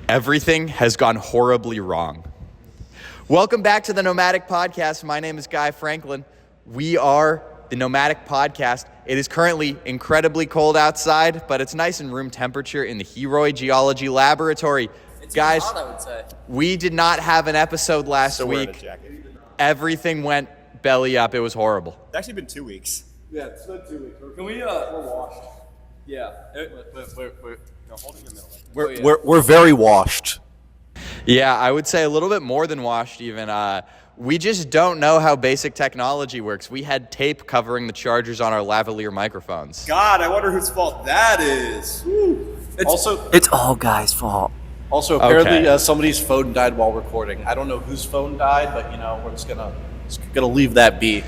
Everything has gone horribly wrong. Welcome back to the Nomadic Podcast. My name is Guy Franklin. We are the Nomadic Podcast. It is currently incredibly cold outside, but it's nice and room temperature in the Heroi Geology Laboratory. It's guys, hot, I would say. We did not have an episode last week. Everything went belly up. It was horrible. It's actually been 2 weeks. Yeah, it's been 2 weeks. Can we, We're washed. yeah. No, hold it in the middle. We're very washed. Yeah, I would say a little bit more than washed even. We just don't know how basic technology works. We had tape covering the chargers on our lavalier microphones. God, I wonder whose fault that is. It's all Guy's fault. Also, apparently Okay. somebody's phone died while recording. I don't know whose phone died, but we're just gonna leave that be.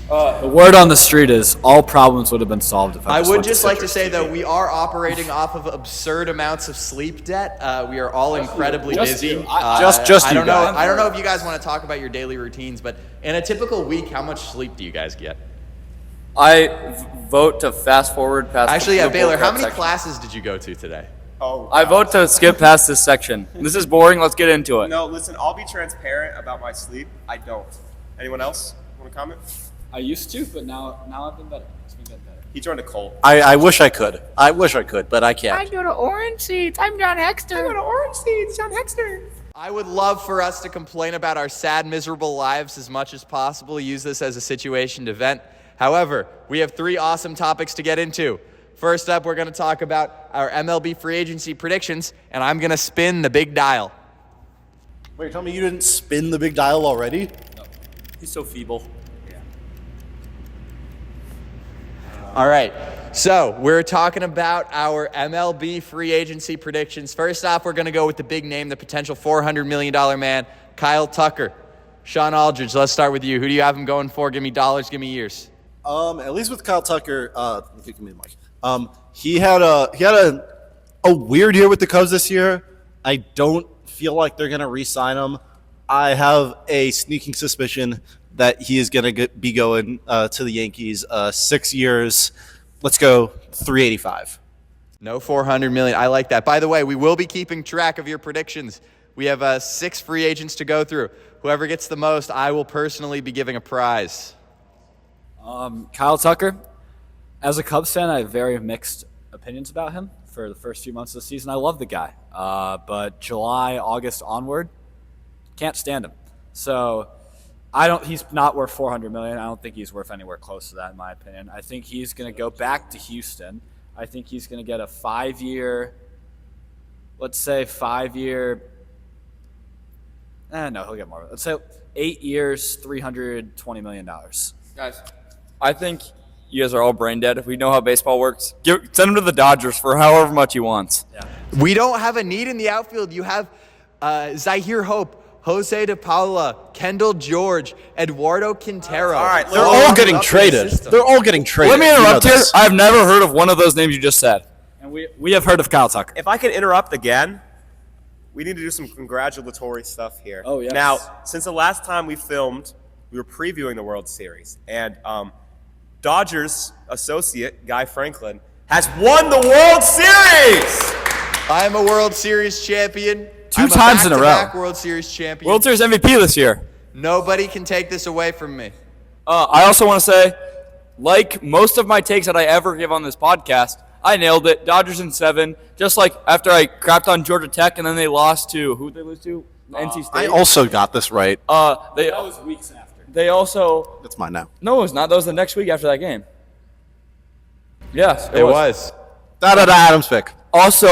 The word on the street is all problems would have been solved if I would went just to like to Citrus say, though, we are operating off of absurd amounts of sleep debt. We are all incredibly busy. Just I you don't know. guys. I don't know if you guys want to talk about your daily routines, but in a typical week, how much sleep do you guys get? I vote to fast forward past. Actually, the Baylor, how bullcrap many section. classes did you go to today? Oh, I vote to skip past this section. This is boring. Let's get into it. No, listen, I'll be transparent about my sleep. I don't. Anyone else want to comment? I used to, but now I've been better. It's been getting better. He joined a cult. I wish I could. I wish I could, but I can't. go to Orange Seeds. I'm John Hexter. I go to Orange Seeds. John Hexter. I would love for us to complain about our sad, miserable lives as much as possible, use this as a situation to vent. However, we have 3 awesome topics to get into. First up, we're going to talk about our MLB free agency predictions, and I'm going to spin the big dial. Wait, you're telling me you didn't spin the big dial already? He's so feeble. All right, so we're talking about our MLB free agency predictions. First off, we're going to go with the big name, the potential $400 million man, Kyle Tucker. Sean Aldridge, let's start with you. Who do you have him going for? Give me dollars, give me years. At least with Kyle Tucker, give me the mic. He had a weird year with the Cubs this year. I don't feel like they're gonna re-sign him. I have a sneaking suspicion that he is gonna be going to the Yankees. 6 years. Let's go 385. No $400 million. I like that. By the way, we will be keeping track of your predictions. We have 6 free agents to go through. Whoever gets the most, I will personally be giving a prize. Kyle Tucker, as a Cubs fan, I have very mixed opinions about him for the first few months of the season. I love the guy, but July, August onward, can't stand him. So he's not worth $400 million. I don't think he's worth anywhere close to that, in my opinion. I think he's going to go back to Houston. I think he's going to get a 5-year, let's say 5-year. No, he'll get more. Let's say 8 years, $320 million. Guys, I think you guys are all brain dead. We know how baseball works. Send him to the Dodgers for however much he wants. Yeah. We don't have a need in the outfield. You have Zahir Hope, Jose De Paula, Kendall George, Eduardo Quintero. All right, They're all getting traded. They're all getting traded. Let me You know interrupt here. this. I've never heard of one of those names you just said. And we have heard of Kyle Tucker. If I could interrupt again, we need to do some congratulatory stuff here. Oh, yes. Now, since the last time we filmed, we were previewing the World Series, and Dodgers associate Guy Franklin has won the World Series. I am a World Series champion. 2 I'm times in a row. back-to-back World Series champion. World Series MVP this year. Nobody can take this away from me. I also want to say, like most of my takes that I ever give on this podcast, I nailed it. Dodgers in 7. Just like after I crapped on Georgia Tech and then they lost to, who'd they lose to? NC State. I also got this right. That was weeks after. They also, That's mine now. no, it was not. That was the next week after that game. Yes, It was. Adams pick. Also,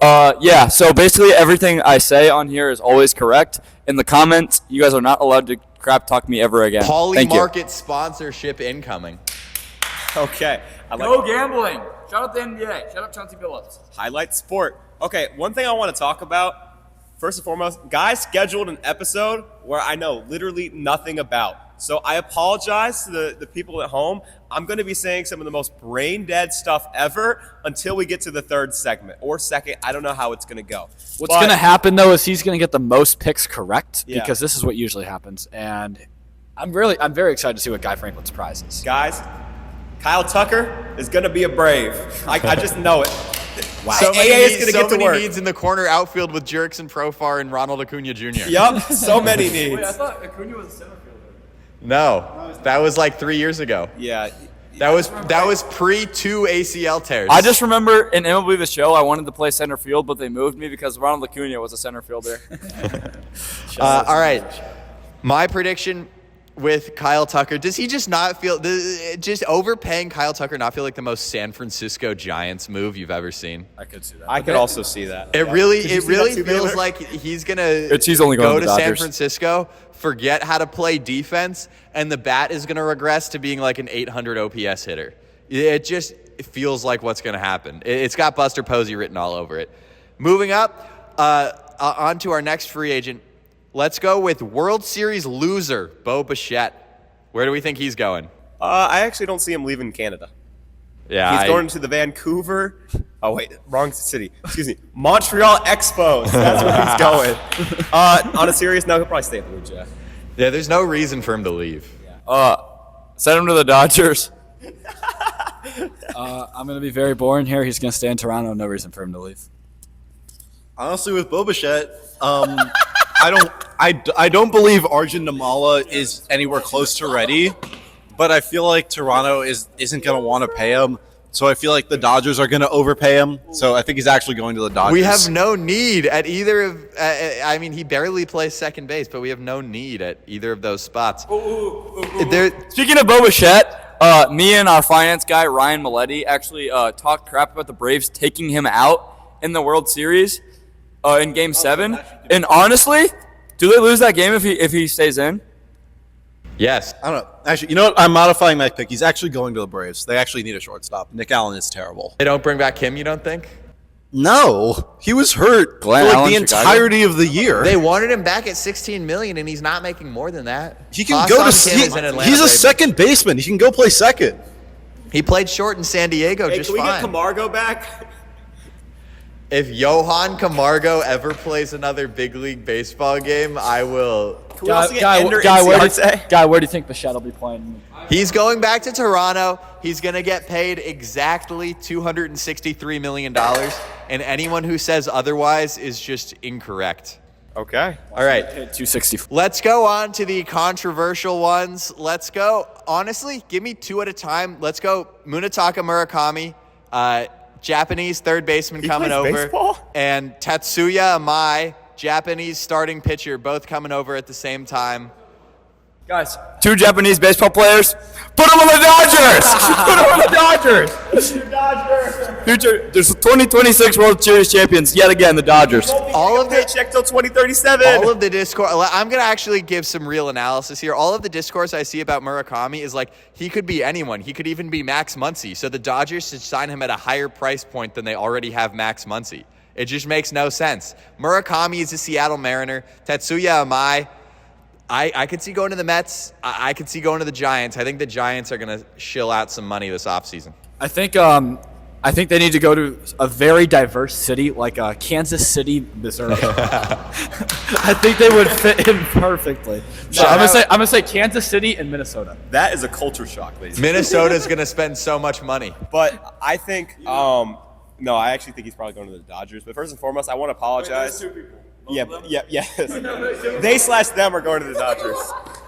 so basically everything I say on here is always correct. In the comments, you guys are not allowed to crap talk me ever again. Poly Thank you. Market sponsorship incoming. Okay. Go gambling. Shout out the NBA. Shout out Chauncey Billups. Highlight sport. Okay, one thing I want to talk about, first and foremost, Guy scheduled an episode where I know literally nothing about. So I apologize to the people at home. I'm going to be saying some of the most brain-dead stuff ever until we get to the 3rd segment. Or second, I don't know how it's going to go. What's going to happen, though, is he's going to get the most picks correct Yeah. because this is what usually happens. And I'm very excited to see what Guy Franklin's prize is. Guys, Kyle Tucker is going to be a Brave. I just know it. So many, AA is needs, gonna so get to many work. needs in the corner outfield with Jurickson, Profar, and Ronald Acuna Jr. Yup, so many needs. Wait, I thought Acuna was a center fielder. No, that was like 3 years ago. Yeah. That was pre 2 ACL tears. I just remember in MLB The Show, I wanted to play center field, but they moved me because Ronald Acuna was a center fielder. all right. My prediction with Kyle Tucker, does he just not feel, just overpaying Kyle Tucker not feel like the most San Francisco Giants move you've ever seen? I could see that. I could also see that. It really Did you see that too, feels Baylor? like he's gonna He's only going go to to the San Dodgers. Francisco, forget how to play defense, and the bat is gonna regress to being like an 800 OPS hitter. It just feels like what's gonna happen. It's got Buster Posey written all over it. Moving up, on to our next free agent. Let's go with World Series loser Bo Bichette. Where do we think he's going? I actually don't see him leaving Canada. Yeah, He's going to the Vancouver. Oh wait, wrong city. Excuse me, Montreal Expos. That's where he's going. On a serious note, he'll probably stay at Blue Jay. yeah. There's no reason for him to leave. Send him to the Dodgers. I'm going to be very boring here. He's going to stay in Toronto. No reason for him to leave. Honestly, with Bo Bichette, I don't believe Arjun Namala is anywhere close to ready, but I feel like Toronto isn't going to want to pay him. So I feel like the Dodgers are going to overpay him. So I think he's actually going to the Dodgers. We have no need at either of. I mean, he barely plays second base, but we have no need at either of those spots. Speaking of Bo Bichette, me and our finance guy, Ryan Maletti, actually talked crap about the Braves taking him out in the World Series in Game 7. And honestly, do they lose that game if he stays in? Yes. I don't know. Actually, you know what? I'm modifying my pick. He's actually going to the Braves. They actually need a shortstop. Nick Allen is terrible. They don't bring back Kim, you don't think? No, he was hurt Glenn for like Allen, the Chicago? entirety of the year. They wanted him back at $16 million, and he's not making more than that. He can go to. Kim is an Atlanta He's a Brave. second baseman. He can go play second. He played short in San Diego Hey, just can we fine. get Camargo back? If Johan Camargo ever plays another big league baseball game, I will. Can we also get Ender where Inciarte? do you think Bichette will be playing? He's going back to Toronto. He's going to get paid exactly $263 million, and anyone who says otherwise is just incorrect. Okay. All right. 260. Let's go on to the controversial ones. Let's go. Honestly, give me two at a time. Let's go Munetaka Murakami, Japanese third baseman coming plays over, baseball? and Tatsuya Amai, Japanese starting pitcher, both coming over at the same time. Guys, 2 Japanese baseball players. Put them on the Dodgers! Put them on the Dodgers! Future, there's 2026 World Series champions yet again, the Dodgers. All of the Paycheck till 2037. All of the discourse, I'm going to actually give some real analysis here. All of the discourse I see about Murakami is like, he could be anyone. He could even be Max Muncy. So the Dodgers should sign him at a higher price point than they already have Max Muncy. It just makes no sense. Murakami is a Seattle Mariner. Tatsuya Amai, I could see going to the Mets. I could see going to the Giants. I think the Giants are going to shill out some money this offseason. I think they need to go to a very diverse city like Kansas City, Missouri. I think they would fit in perfectly. So I'm gonna say Kansas City and Minnesota. That is a culture shock, ladies. Minnesota's going to spend so much money. But I think, no, I actually think he's probably going to the Dodgers. But first and foremost, I want to apologize. Yes. They/them are going to the Dodgers.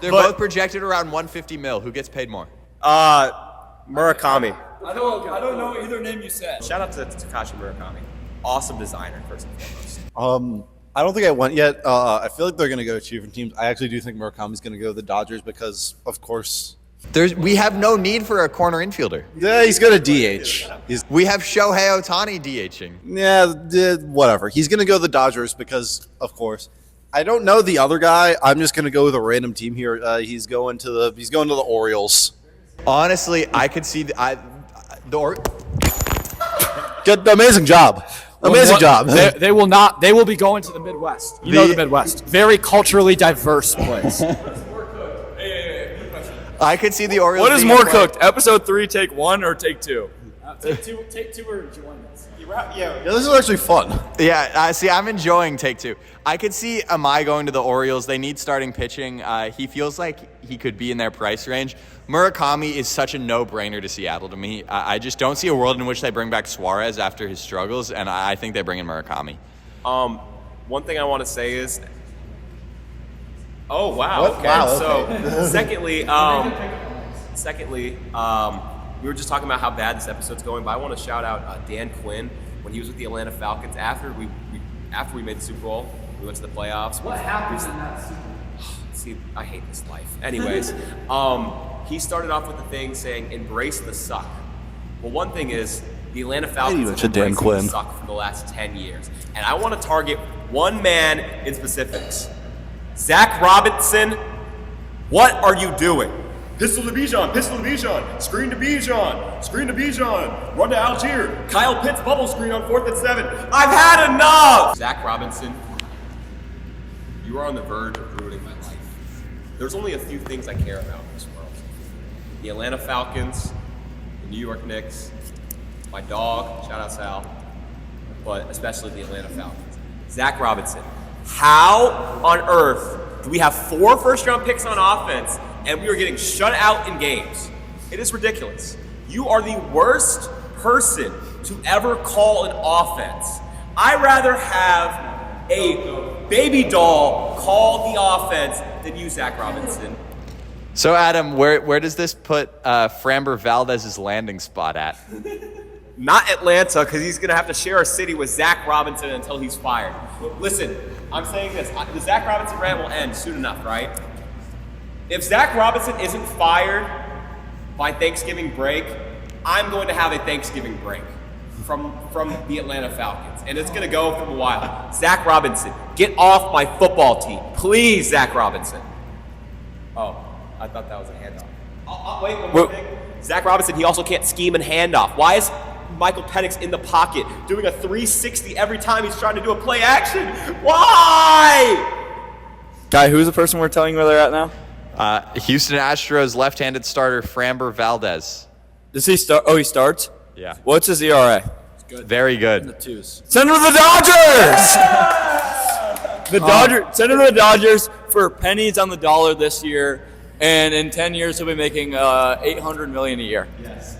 They're both projected around $150 million. Who gets paid more? Murakami. I don't know either name you said. Shout out to Takashi Murakami. Awesome designer, first and foremost. I don't think I went yet. I feel like they're going to go to 2 different teams. I actually do think Murakami's going to go to the Dodgers because, of course, We have no need for a corner infielder. yeah, he's going to DH. We have Shohei Ohtani DHing. Whatever. He's going to go to the Dodgers because, of course. I don't know the other guy. I'm just going to go with a random team here. He's going to the Orioles. Honestly, I could see Good, amazing job. Amazing job. They will not. They will be going to the Midwest. You know the Midwest. Very culturally diverse place. I could see the Orioles. What is being more a part- cooked? Episode 3, take 1 or take 2? Take two are enjoying this. Yeah, this is actually fun. Yeah, see, I'm enjoying take two. I could see Amai going to the Orioles. They need starting pitching. He feels like he could be in their price range. Murakami is such a no-brainer to Seattle to me. I just don't see a world in which they bring back Suarez after his struggles, and I think they bring in Murakami. One thing I want to say is, oh wow, What? okay. Wow, okay. So, secondly, we were just talking about how bad this episode's going, but I want to shout out Dan Quinn when he was with the Atlanta Falcons after we made the Super Bowl. We went to the playoffs. What happened in that Super Bowl? See, I hate this life. Anyways, he started off with the thing saying, "Embrace the suck." Well, one thing is, the Atlanta Falcons have mentioned Dan embraced Quinn. the suck for the last 10 years. And I want to target one man in specifics. Zach Robinson, what are you doing? Pistol to Bijan, screen to Bijan, run to Algier, Kyle Pitts bubble screen on 4th and 7. I've had enough! Zach Robinson, you are on the verge of ruining my life. There's only a few things I care about in this world. The Atlanta Falcons, the New York Knicks, my dog, shout out Sal, but especially the Atlanta Falcons. Zach Robinson, how on earth do we have 4 first-round picks on offense and we are getting shut out in games? It is ridiculous. You are the worst person to ever call an offense. I'd rather have a baby doll call the offense than you, Zach Robinson. So, Adam, where does this put Framber Valdez's landing spot at? Not Atlanta, because he's going to have to share a city with Zach Robinson until he's fired. Listen, I'm saying this. The Zach Robinson rant will end soon enough, right? If Zach Robinson isn't fired by Thanksgiving break, I'm going to have a Thanksgiving break from the Atlanta Falcons. And it's going to go for a while. Zach Robinson, get off my football team. Please, Zach Robinson. Oh, I thought that was a handoff. Wait, one more thing. Zach Robinson, he also can't scheme and handoff. Why is Michael Penix in the pocket doing a 360 every time he's trying to do a play action? Why? Guy, who's the person we're telling where they're at now? Houston Astros left-handed starter Framber Valdez. Does he start? Oh, he starts? Yeah. What's his ERA? Very good. The twos. Send him to the Dodgers! Send him to the Dodgers for pennies on the dollar this year, and in 10 years he'll be making $800 million a year.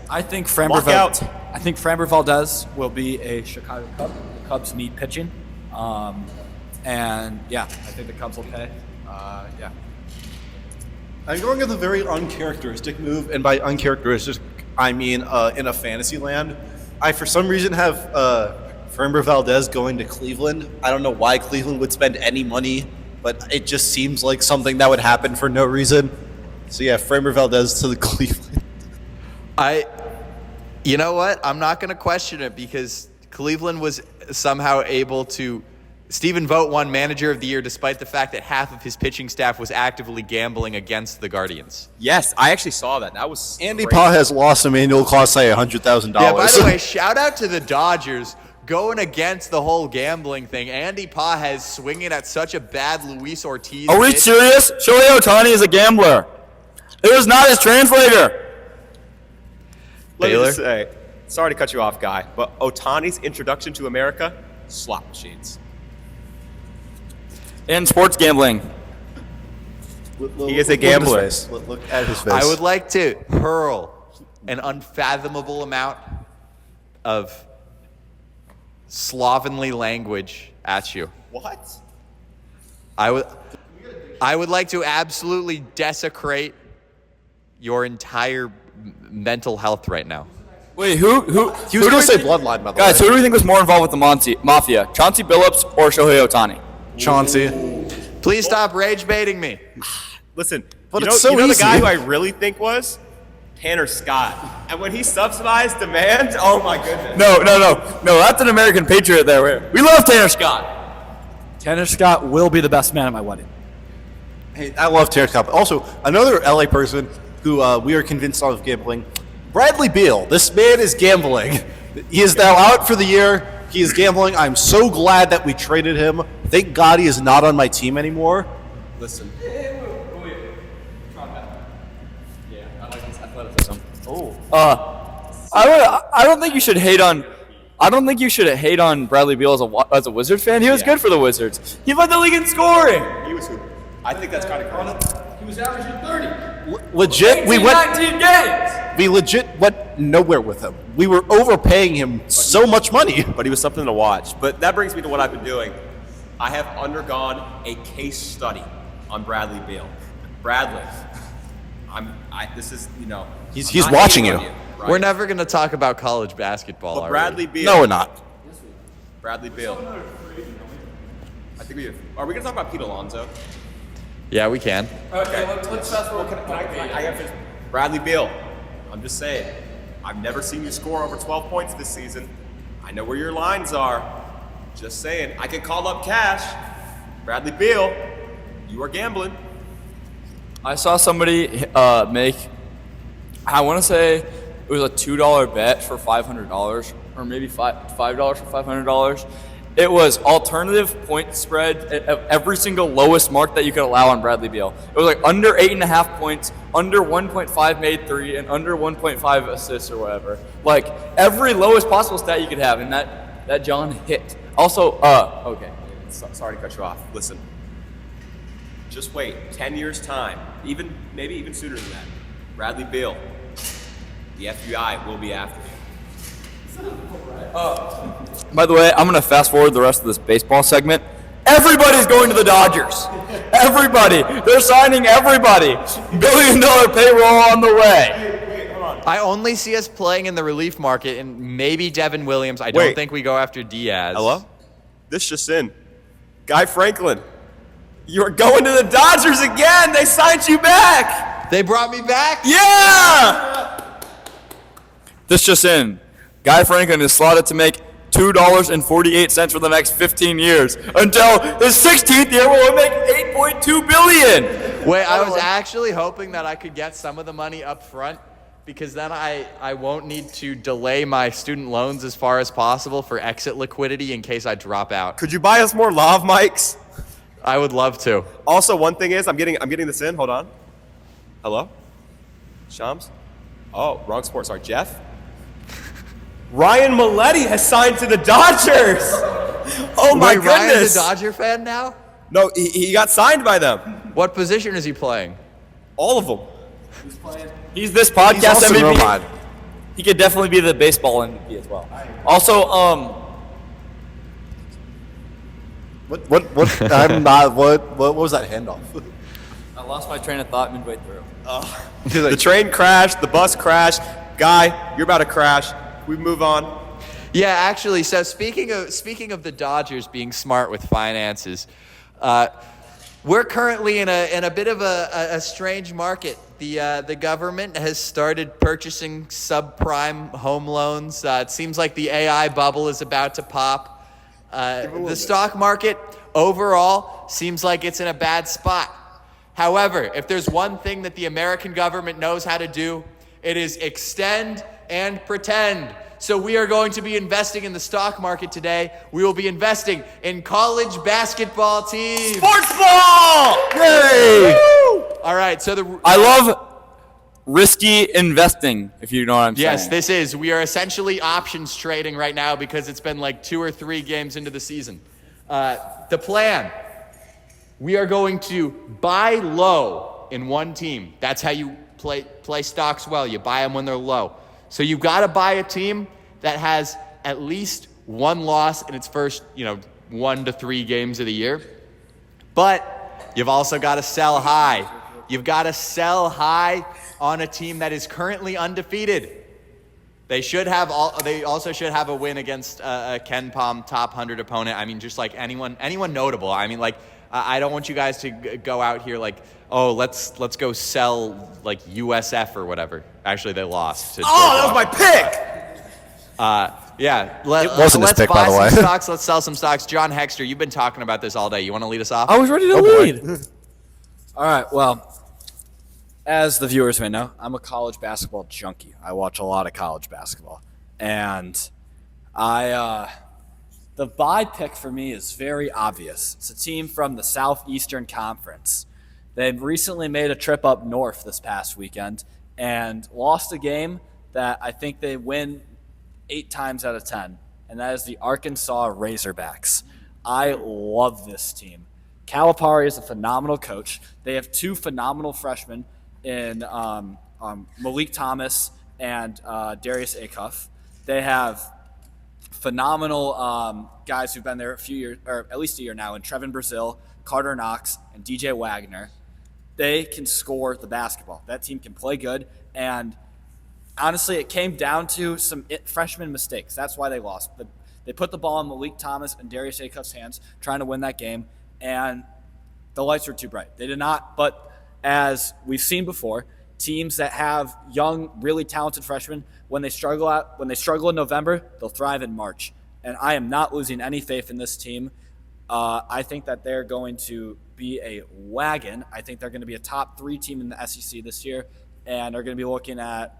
I think Walk out. I think Framber Valdez will be a Chicago Cub. The Cubs need pitching, and yeah, I think the Cubs will pay. Yeah. I'm going with a very uncharacteristic move, and by uncharacteristic, I mean in a fantasy land. I, for some reason, have Framber Valdez going to Cleveland. I don't know why Cleveland would spend any money, but it just seems like something that would happen for no reason. So yeah, Framber Valdez to the Cleveland. You know what? I'm not going to question it because Cleveland was somehow able to. Stephen Vogt won Manager of the Year despite the fact that half of his pitching staff was actively gambling against the Guardians. Yes, I actually saw that. That was Andy great. Pa has lost Emmanuel Clase $100,000. Yeah, by the way, shout out to the Dodgers going against the whole gambling thing. Andy Pa has swinging at such a bad Luis Ortiz. Are we pitch. serious? Shohei Ohtani is a gambler. It was not his translator. Let me Baylor? just say, sorry to cut you off, Guy, but Otani's introduction to America, slot machines. In sports gambling. He is a gambler. Look at his face. I would like to hurl an unfathomable amount of slovenly language at you. What? I would like to absolutely desecrate your entire mental health right now. Wait, who He was do going we to say think- Bloodline, by the Guys, way. who do we think was more involved with the Mafia? Chauncey Billups or Shohei Ohtani? Chauncey. Please stop rage baiting me. Listen, But you it's know, so you know the easy. guy who I really think was? Tanner Scott. And when he subsidized demand, oh my goodness. No. That's an American Patriot there. We love Tanner Scott. Tanner Scott will be the best man at my wedding. Hey, I love Terrence Cobb. Also, another LA person who we are convinced of gambling, Bradley Beal. This man is gambling. He is now out for the year. He is gambling. I'm so glad that we traded him. Thank God he is not on my team anymore. Listen, I don't think you should hate on. I don't think you should hate on Bradley Beal as a Wizards fan. He was good for the Wizards. He led the league in scoring. He was. I think that's kind of crazy. He was averaging 30. Legit, 19 games. we legit went nowhere with him. We were overpaying him so much money. But he was something to watch. But that brings me to what I've been doing. I have undergone a case study on Bradley Beal. Bradley, this is, He's watching you. right? We're never going to talk about college basketball, But are Bradley we? Beal. No, we're not. Bradley Beal. I think are we going to talk about Pete Alonso? Yeah, we can. Okay, let's fast forward. I have to, Bradley Beal. I'm just saying. I've never seen you score over 12 points this season. I know where your lines are. Just saying. I can call up cash. Bradley Beal, you are gambling. I saw somebody make, I want to say it was a $2 bet for $500, or maybe $5 for $500. It was alternative point spread of every single lowest mark that you could allow on Bradley Beal. It was like under 8.5 points, under 1.5 made three, and under 1.5 assists or whatever. Like every lowest possible stat you could have, and that John hit. Also, okay. Sorry to cut you off. Listen. Just wait. 10 years time. Maybe even sooner than that. Bradley Beal. The FBI will be after you. By the way, I'm going to fast forward the rest of this baseball segment. Everybody's going to the Dodgers. Everybody. They're signing everybody. $1 billion payroll on the way. I only see us playing in the relief market and maybe Devin Williams. I don't Wait. think we go after Diaz. Hello? This just in. Guy Franklin. You're going to the Dodgers again. They signed you back. They brought me back? Yeah! This just in. Guy Franklin is slotted to make $2.48 for the next 15 years until his 16th year will make $8.2 billion. Wait, I was actually hoping that I could get some of the money up front because then I won't need to delay my student loans as far as possible for exit liquidity in case I drop out. Could you buy us more lav mics? I would love to. Also, one thing is, I'm getting this in. Hold on. Hello? Shams? Oh, wrong sport. Sorry, Jeff? Ryan Maletti has signed to the Dodgers. Oh my Wait, Ryan's goodness. a Dodger fan now? No, he got signed by them. What position is he playing? All of them. He's this podcast He's also MVP. Nomad. He could definitely be the baseball MVP as well. Also, I'm not. What was that handoff? I lost my train of thought midway through. The train crashed. The bus crashed. Guy, you're about to crash. We move on. Yeah, actually, so speaking of the Dodgers being smart with finances, we're currently in a bit of a strange market. The government has started purchasing subprime home loans. It seems like the AI bubble is about to pop. The stock market overall seems like it's in a bad spot. However, if there's one thing that the American government knows how to do, it is extend and pretend. So we are going to be investing in the stock market today. We will be investing in college basketball teams. Sports ball! Yay! All right, so I love risky investing, if you know what I'm saying. Yes, this is. We are essentially options trading right now because it's been like 2 or 3 games into the season. The plan, we are going to buy low in one team. That's how you play stocks well. You buy them when they're low. So you've got to buy a team that has at least one loss in its first, 1 to 3 games of the year. But you've also got to sell high. You've got to sell high on a team that is currently undefeated. They also should have a win against a Ken Palm top 100 opponent. I mean, just like anyone notable. I mean, like, I don't want you guys to go out here like, oh, let's go sell like USF or whatever. Actually, they lost. To That was my pick. Yeah. It wasn't his let's pick, buy by the some way. stocks. Let's sell some stocks. John Hexter, you've been talking about this all day. You want to lead us off? I was ready to boy. lead. All right, well, as the viewers may know, I'm a college basketball junkie. I watch a lot of college basketball. And the buy pick for me is very obvious. It's a team from the Southeastern Conference. They recently made a trip up north this past weekend and lost a game that I think they win 8 times out of 10, and that is the Arkansas Razorbacks. I love this team. Calipari is a phenomenal coach. They have 2 phenomenal freshmen in Malik Thomas and Darius Acuff. They have phenomenal guys who've been there a few years, or at least a year now, in Trevin Brazil, Carter Knox, and DJ Wagner. They can score the basketball. That team can play good, and honestly, it came down to some freshman mistakes. That's why they lost. They put the ball in Malik Thomas and Darius Acuff's hands trying to win that game, and the lights were too bright. They did not, but as we've seen before, teams that have young, really talented freshmen, when they struggle in November, they'll thrive in March. And I am not losing any faith in this team. I think that they're going to be a wagon. I think they're going to be a top 3 team in the SEC this year, and are going to be looking at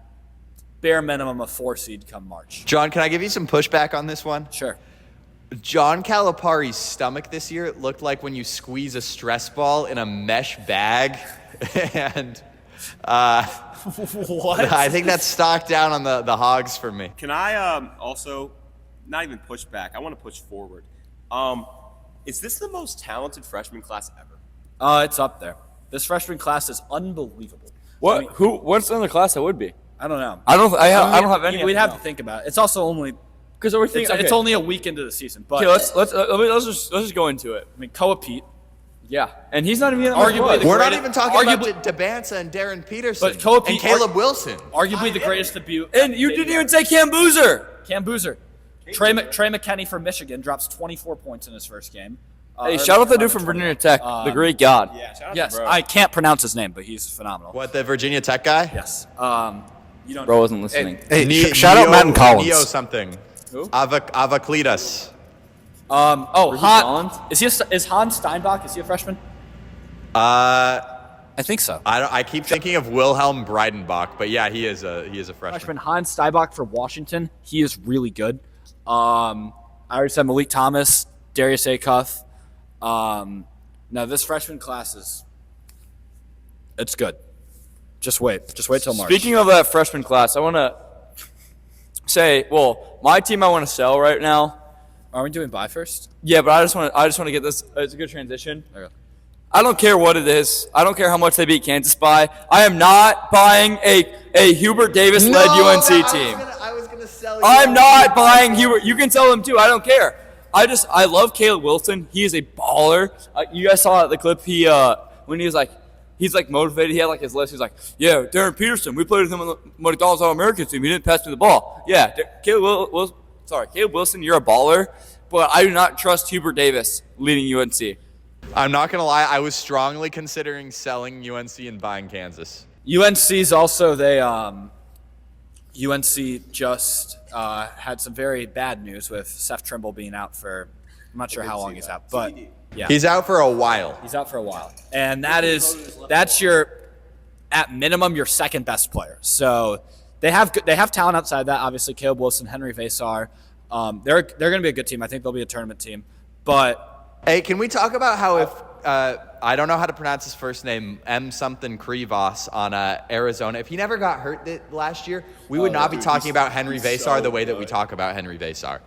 bare minimum a 4 seed come March. John, can I give you some pushback on this one? Sure. John Calipari's stomach this year looked like when you squeeze a stress ball in a mesh bag, and What? I think that's stocked down on the Hogs for me. Can I also not even push back? I want to push forward. Is this the most talented freshman class ever? It's up there. This freshman class is unbelievable. What? I mean, What's in the class that would be? I don't know. I don't have any. We'd have to think about it. It's also only because we're thinking. it's only a week into the season. But Okay, let's just go into it. I mean, Koa Pete, Yeah, and he's not even in the Arguably squad. the We're not greatest- even talking arguably- about Dabanza and Darren Peterson But Koa Pete- and Caleb Wilson. arguably the greatest debut. And you didn't even say Cam Boozer. Cam Boozer. Trey McKinney from Michigan drops 24 points in his first game. Hey, shout out the dude from Virginia Tech, the great god. Yeah, shout out Yes, to bro. I can't pronounce his name, but he's phenomenal. What, the Virginia Tech guy? Yes. You don't Bro wasn't listening. Hey, Ne- shout out Matt and Collins. Neo something. Who? Avaklitas. Han, Collins? is Hans Steinbach? Is he a freshman? I I think so. keep thinking of Wilhelm Breidenbach, but yeah, he is a freshman. Freshman Hans Steinbach for Washington. He is really good. I already said Malik Thomas, Darius Acuff. Now this freshman class it's good. Just wait till March. Speaking of that freshman class, I want to say, well, my team I want to sell right now. Are we doing buy first? Yeah, but I just want to get this. It's a good transition. Okay. I don't care what it is. I don't care how much they beat Kansas by. I am not buying a Hubert Davis-led UNC team. I was gonna sell you. I'm not buying Hubert. You can sell him too. I don't care. I love Caleb Wilson. He is a baller. You guys saw the clip. When he was like, he's like motivated. He had like his list. He's like, yeah, Darren Peterson. We played with him on the McDonald's All-American team. He didn't pass me the ball. Yeah, Caleb Wilson, you're a baller. But I do not trust Hubert Davis leading UNC. I'm not gonna lie. I was strongly considering selling UNC and buying Kansas. UNC's also UNC just had some very bad news with Seth Trimble being out for, I'm not sure how long he's out, but yeah, He's out for a while. he's out for a while, and that's your, at minimum, your second best player. So they have talent outside that. Obviously, Caleb Wilson, Henry Vasar, they're going to be a good team. I think they'll be a tournament team, but. Hey, can we talk about how if I don't know how to pronounce his first name, M something Krivas on Arizona, if he never got hurt last year, we would not be talking about Henry Vasar the way that we talk about Henry Vasar.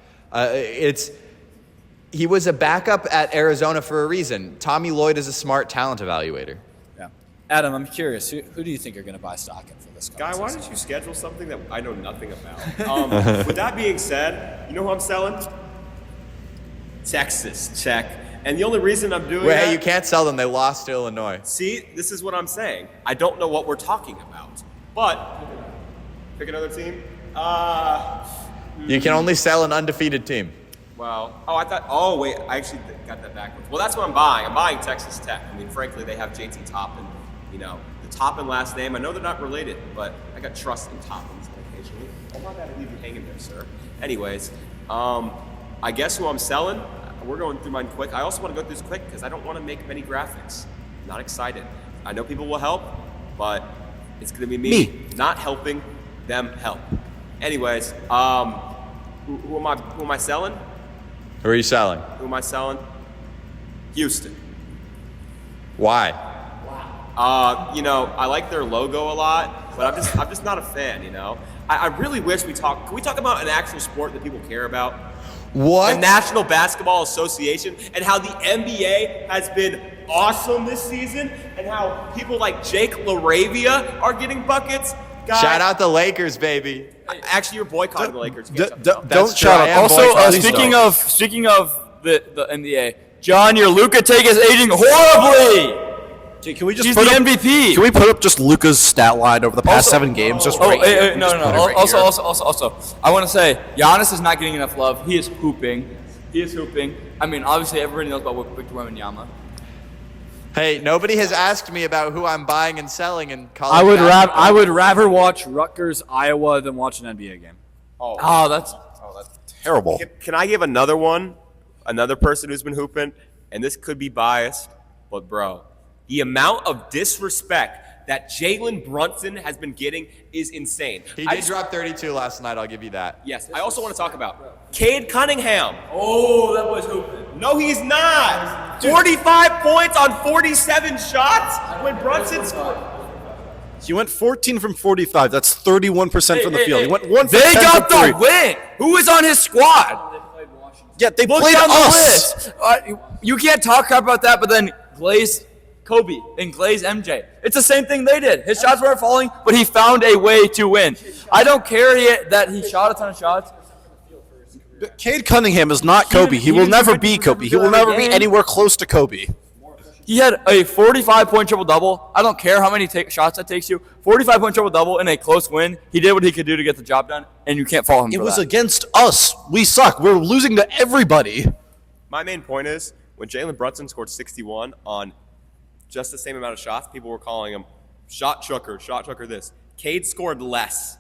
He was a backup at Arizona for a reason. Tommy Lloyd is a smart talent evaluator. Yeah, Adam, I'm curious. Who do you think are going to buy stock in for this? Guy, why don't you schedule something that I know nothing about? With that being said, you know who I'm selling? Texas Tech. And the only reason I'm doing Wait, that... hey, you can't sell them. They lost to Illinois. See, this is what I'm saying. I don't know what we're talking about. But, pick another team. You can only sell an undefeated team. Well, wait, I actually got that backwards. Well, that's what I'm buying. I'm buying Texas Tech. I mean, frankly, they have JT Toppin. You know, the Toppin last name. I know they're not related, but I got trust in Toppins occasionally. I'm not going to leave you hanging there, sir. Anyways, I guess who I'm selling, we're going through mine quick. I also want to go through this quick because I don't want to make many graphics. I'm not excited. I know people will help, but it's going to be me not helping them help. Anyways, who am I selling? Who are you selling? Who am I selling? Houston. Why? You know, I like their logo a lot. but I'm just not a fan, you know? I really wish can we talk about an actual sport that people care about? What? The National Basketball Association, and how the NBA has been awesome this season, and how people like Jake LaRavia are getting buckets. Guys, Shout out the Lakers, baby. Actually, you're boycotting the Lakers. Don't That's shout true, I out. am Also, boycotting speaking of the NBA, John, your Luka take is aging horribly. Can we just He's put the up, MVP. Can we put up just Luka's stat line over the past 7 games? Just Oh, right here. no. Just put it right Also, here. I want to say Giannis is not getting enough love. He is hooping. I mean, obviously, everybody knows about Victor Wembanyama. Hey, nobody has asked me about who I'm buying and selling in college I basketball. would rather watch Rutgers, Iowa than watch an NBA game. Oh, that's Terrible. Can I give another one? Another person who's been hooping, and this could be biased, but bro, the amount of disrespect that Jalen Brunson has been getting is insane. He did drop 32 last night, I'll give you that. Yes, I also want to talk about Cade Cunningham. Oh, that was hooping. No, he's not. 45 points on 47 shots when Brunson scored. He went 14 from 45. That's 31% from the field. He went 1 for They 10 got from the 3. win. Who was on his squad? Yeah, they Look played down the us. list. You can't talk crap about that, but then Glaze Kobe and Glaze MJ. It's the same thing they did. His shots weren't falling, but he found a way to win. I don't care that he shot a ton of shots. Cade Cunningham is not Kobe. He will never be Kobe. He will never be anywhere close to Kobe. He had a 45-point triple-double. I don't care how many shots that takes you. 45-point triple-double in a close win. He did what he could do to get the job done, and you can't fault him It for was that. against us. We suck. We're losing to everybody. My main point is when Jalen Brunson scored 61 on just the same amount of shots, people were calling him shot chucker this. Cade scored less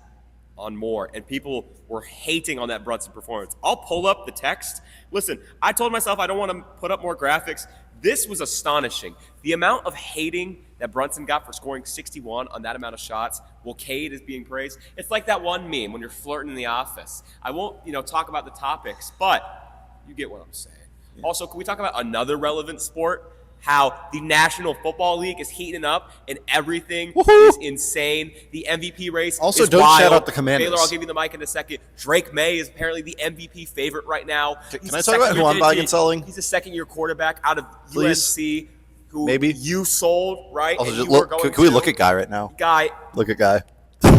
on more, and people were hating on that Brunson performance. I'll pull up the text. Listen, I told myself I don't want to put up more graphics. This was astonishing. The amount of hating that Brunson got for scoring 61 on that amount of shots while Cade is being praised. It's like that one meme when you're flirting in the office. I won't, talk about the topics, but you get what I'm saying. Also, can we talk about another relevant sport? How the National Football League is heating up and everything is insane. The MVP race Also, is don't wild. shout out the Commanders. Taylor, I'll give you the mic in a second. Drake May is apparently the MVP favorite right now. Can I talk about who I'm buying and selling? He's a second-year quarterback out of Please? UNC who Maybe. you sold, right? Also, And just you were look, going can we to. look at Guy right now? Guy, Look at Guy.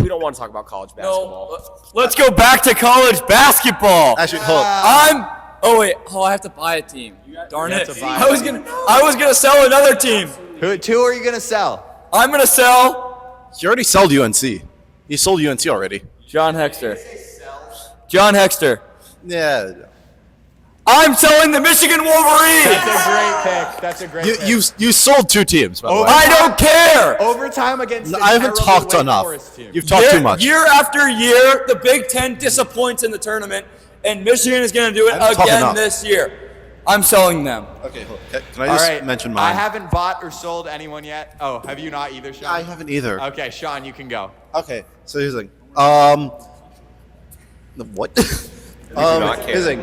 we don't want to talk about college basketball. No, let's go back to college basketball. Actually, hold up. I have to buy a team. Darn You it. have to buy I was gonna sell another team. Who are you going to sell? I'm gonna sell He already sold UNC. He sold UNC already. John Hexter. John Hexter. Yeah. I'm selling the Michigan Wolverines. That's a great pick. You sold 2 teams, by the way. I don't care. Overtime against the I haven't terrible talked Wake enough. Forest team. You've talked too much. Year after year, the Big Ten disappoints in the tournament, and Michigan is going to do it I haven't talked again enough. this year. I'm selling them. Okay, hold on. Can I All just right. mention I mine? haven't bought or sold anyone yet. Oh, have you not either, Sean? I haven't either. Okay, Sean, you can go. Okay, so here's the thing. What? not care. Here's the thing.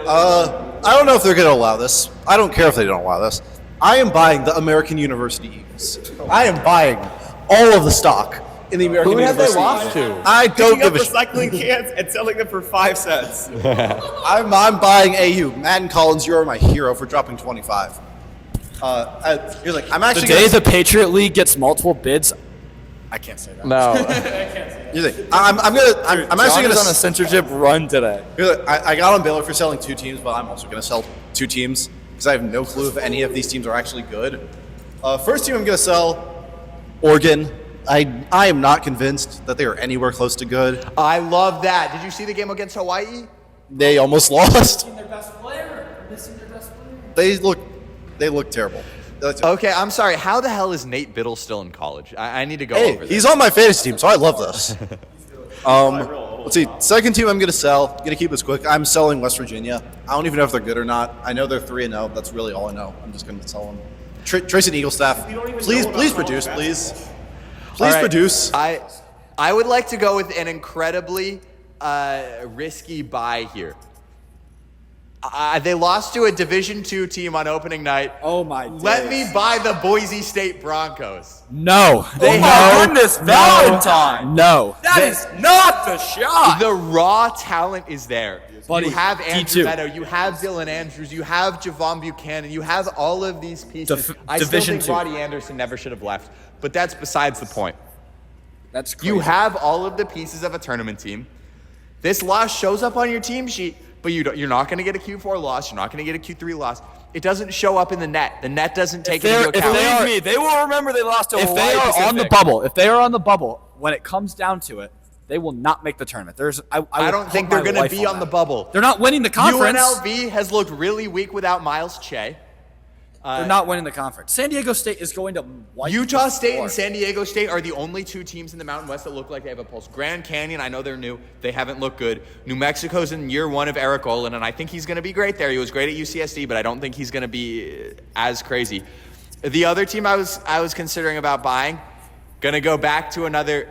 I don't know if they're going to allow this. I don't care if they don't allow this. I am buying the American University Eagles. I am buying all of the stock in the American Who have they University lost Eagles. to? I don't Picking up give a shit. recycling cans and selling them for 5 cents. I'm buying AU. Madden Collins, you are my hero for dropping 25. You're like, I'm The actually day gonna, the Patriot League gets multiple bids, I can't say that. No. you're like, I'm actually John gonna is on a censorship run today. You're like, I got on Baylor for selling 2 teams, but I'm also gonna sell 2 teams because I have no clue if any of these teams are actually good. First team I'm gonna sell, Oregon. I am not convinced that they are anywhere close to good. I love that. Did you see the game against Hawaii? They almost lost. Their best player. Missing their best player. They look terrible. Okay, I'm sorry. How the hell is Nate Biddle still in college? I need to go Hey, over this. he's on my fantasy team, so I love this. Let's see. Second team I'm going to sell. Going to keep this quick. I'm selling West Virginia. I don't even know if they're good or not. I know they're 3-0. That's really all I know. I'm just going to sell them. Trace and Eagle staff. Please produce, please. Please All right, produce. I would like to go with an incredibly risky buy here. They lost to a Division II team on opening night. Oh my Let me buy the Boise State Broncos. No. Oh my goodness, Valentine. No. That is not the shot. The raw talent is there. Buddy, you have Andrew D2. Meadow, you have Dylan Andrews, you have Javon Buchanan, you have all of these pieces. I still Division think II. Roddy Anderson never should have left, but that's besides the point. That's crazy. You have all of the pieces of a tournament team. This loss shows up on your team sheet, but you're not going to get a Q4 loss. You're not going to get a Q3 loss. It doesn't show up in the net. The net doesn't take it into account. Believe me, they will remember they lost to If Hawaii they are Pacific. on the bubble, when it comes down to it, they will not make the tournament. I don't think they're going to be on the bubble. They're not winning the conference. UNLV has looked really weak without Miles Che. They're not winning the conference. San Diego State is going to wipe Utah the State floor. and San Diego State are the only two teams in the Mountain West that look like they have a pulse. Grand Canyon, I know they're new. They haven't looked good. New Mexico's in year one of Eric Olin, and I think he's going to be great there. He was great at UCSD, but I don't think he's going to be as crazy. The other team I was considering about buying, going to go back to another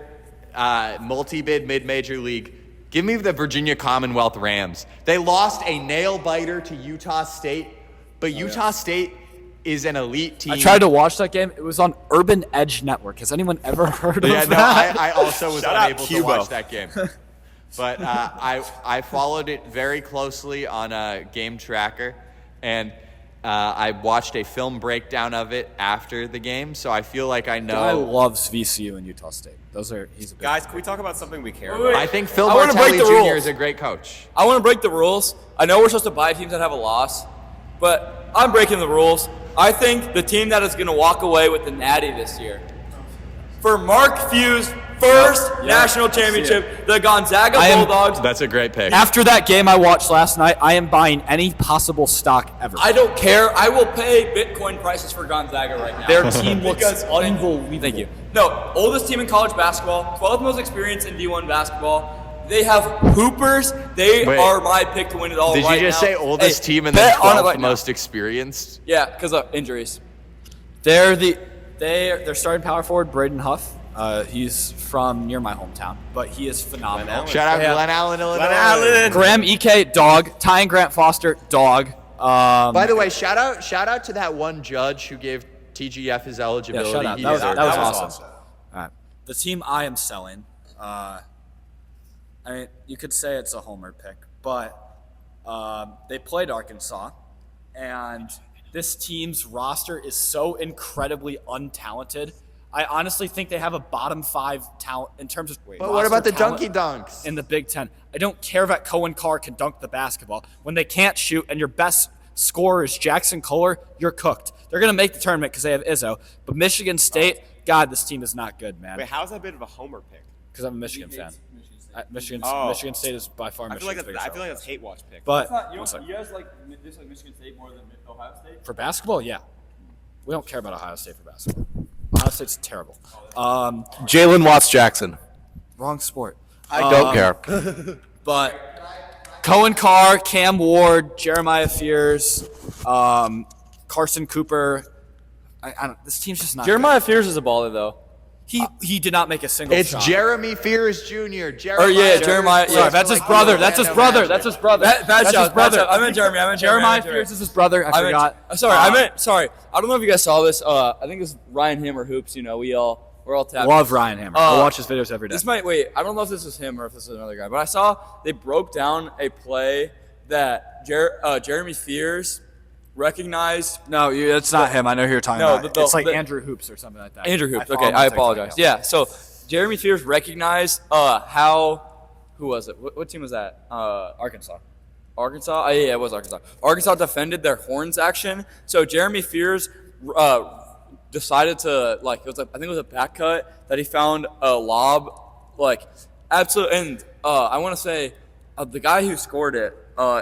multi-bid mid-major league. Give me the Virginia Commonwealth Rams. They lost a nail-biter to Utah State, but Utah State is an elite team. I tried to watch that game. It was on Urban Edge Network. Has anyone ever heard of Yeah, no, that? I also was Shout out unable to Cubo. watch that game. But I followed it very closely on a game tracker, and I watched a film breakdown of it after the game, so I feel like I know. Guy loves VCU and Utah State. He's a big Guys, can we talk about something we care Wait, about? I think Phil I wanna break Martelli the Jr. rules. is a great coach. I want to break the rules. I know we're supposed to buy teams that have a loss, but I'm breaking the rules. I think the team that is going to walk away with the Natty this year, for Mark Few's first national championship, the Gonzaga Bulldogs. That's a great pick. After that game I watched last night, I am buying any possible stock ever. I don't care. I will pay Bitcoin prices for Gonzaga right now. Their team looks Because- unbelievable. Thank you. No, oldest team in college basketball, 12th most experience in D1 basketball. They have hoopers. They Wait. are my pick to win it all. Did right you just now. say oldest Hey, team and then bet on it 12th right now. most experienced? Yeah, because of injuries. They're starting power forward Braden Huff. He's from near my hometown, but he is phenomenal. Shout out Yeah. Glen Allen, Illinois. Glen Allen. Graham Ike, dog. Ty and Grant Foster, dog. By the way, shout out to that one judge who gave TGF his Yeah, eligibility. shout out. He That was deserved awesome. All right. The team I am selling, I mean, you could say it's a homer pick, but they played Arkansas, and this team's roster is so incredibly untalented. I honestly think they have a bottom 5 talent in terms of. But what about the talent Dunky Dunks? in the Big Ten? I don't care that Cohen Carr can dunk the basketball. When they can't shoot and your best scorer is Jackson Kohler, you're cooked. They're going to make the tournament because they have Izzo. But Michigan State, God, this team is not good, man. Wait, how's that a bit of a homer pick? Because I'm a Michigan fan. Michigan State is by far I feel like Michigan's that's, I biggest feel like rival. that's hate watch pick. But You guys like Michigan State more than Ohio State? for basketball, yeah. We don't care about Ohio State for basketball. Ohio State's terrible. Jalen Watts Jackson. Wrong sport. I don't care. But Cohen Carr, Cam Ward, Jeremiah Fears, Carson Cooper. I don't. This team's just not. Jeremiah Fears is a baller though. He did not make a single It's shot. Jeremy Fears Jr. Jeremiah. Sorry, that's his brother. That's his brother. That's his brother. That's his brother. I meant Jeremy. Jeremiah Fears is his brother. I forgot. Sorry. I don't know if you guys saw this. I think it's Ryan Hammer Hoops. You know, we're all tapped. Love Ryan Hammer. I watch his videos every day. I don't know if this is him or if this is another guy, but I saw they broke down a play that Jeremy Fears recognized. No, it's not him. I know who you're talking No, about. the- It's like the- Andrew Hoops or something like that. Andrew Hoops. follow Okay, him on I TikTok, apologize. Yeah, so Jeremy Fears recognized who was it? What team was that? Arkansas. Arkansas? Yeah, it was Arkansas. Arkansas defended their horns action. So Jeremy Fears decided to, I think it was a back cut that he found a lob, absolute. And I want to say the guy who scored it,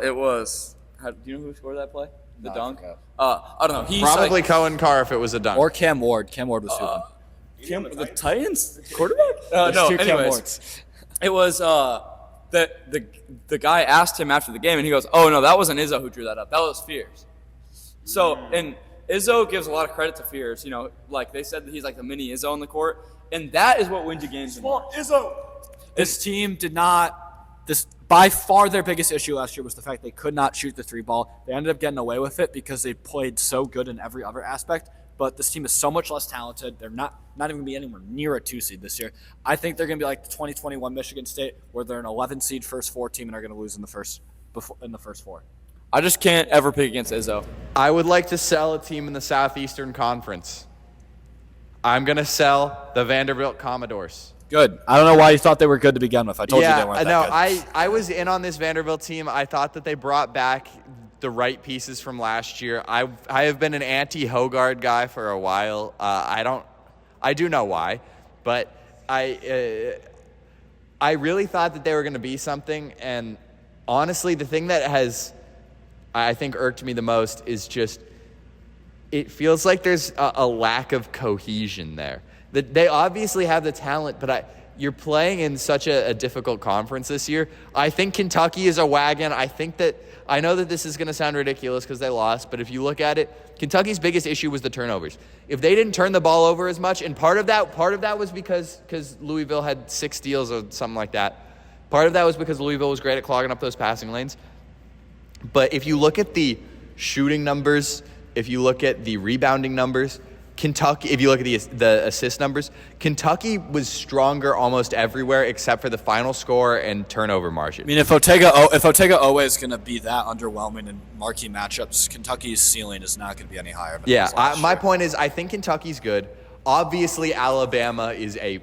it was, do you know who scored that play? The dunk? I don't know. He's Probably Cohen Carr if it was a dunk. Or Cam Ward. Cam Ward was hooping. the Titans quarterback? No, two Cam anyways. Wards. It was the guy asked him after the game, and he goes, "Oh no, that wasn't Izzo who drew that up. That was Fears." So, and Izzo gives a lot of credit to Fears. You know, like they said that he's like the mini Izzo on the court, and that is what wins you games. Izzo. This team did not. by far their biggest issue last year was the fact they could not shoot the 3 ball. They ended up getting away with it because they played so good in every other aspect. But this team is so much less talented. They're not even going to be anywhere near a 2 seed this year. I think they're going to be like the 2021 Michigan State, where they're an 11 seed first 4 team and are going to lose in the first 4. I just can't ever pick against Izzo. I would like to sell a team in the Southeastern Conference. I'm going to sell the Vanderbilt Commodores. Good. I don't know why you thought they were good to begin with. I told you they weren't that good. I was in on this Vanderbilt team. I thought that they brought back the right pieces from last year. I have been an anti-Hogard guy for a while. I do know why, but I really thought that they were going to be something. And honestly, the thing that has, I think, irked me the most is just it feels like there's a lack of cohesion there. They obviously have the talent, but you're playing in such a difficult conference this year. I think Kentucky is a wagon. I know that this is going to sound ridiculous because they lost, but if you look at it, Kentucky's biggest issue was the turnovers. If they didn't turn the ball over as much, and part of that was because Louisville had 6 steals or something like that. Part of that was because Louisville was great at clogging up those passing lanes. But if you look at the shooting numbers, if you look at the rebounding numbers, Kentucky, if you look at the assist numbers, Kentucky was stronger almost everywhere except for the final score and turnover margin. I mean, if Ortega Owe is going to be that underwhelming in marquee matchups, Kentucky's ceiling is not going to be any higher. My point is I think Kentucky's good. Obviously, Alabama is a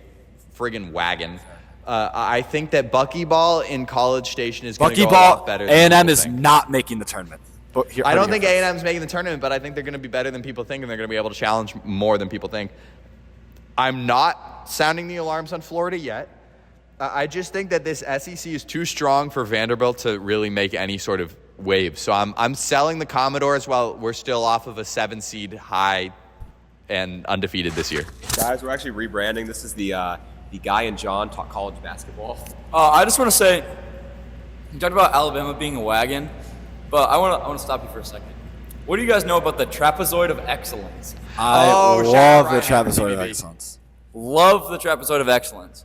friggin' wagon. I think that Buckyball in College Station is going to go a lot better. A&M is not making the tournament. I don't think A&M's making the tournament, but I think they're going to be better than people think, and they're going to be able to challenge more than people think. I'm not sounding the alarms on Florida yet. I just think that this SEC is too strong for Vanderbilt to really make any sort of wave. So I'm selling the Commodores while we're still off of a 7-seed high and undefeated this year. Guys, we're actually rebranding. This is the Guy and John Talk College Basketball. I just want to say, you talked about Alabama being a wagon. But I want to stop you for a second. What do you guys know about the trapezoid of excellence? I love the trapezoid of excellence. Love the trapezoid of excellence.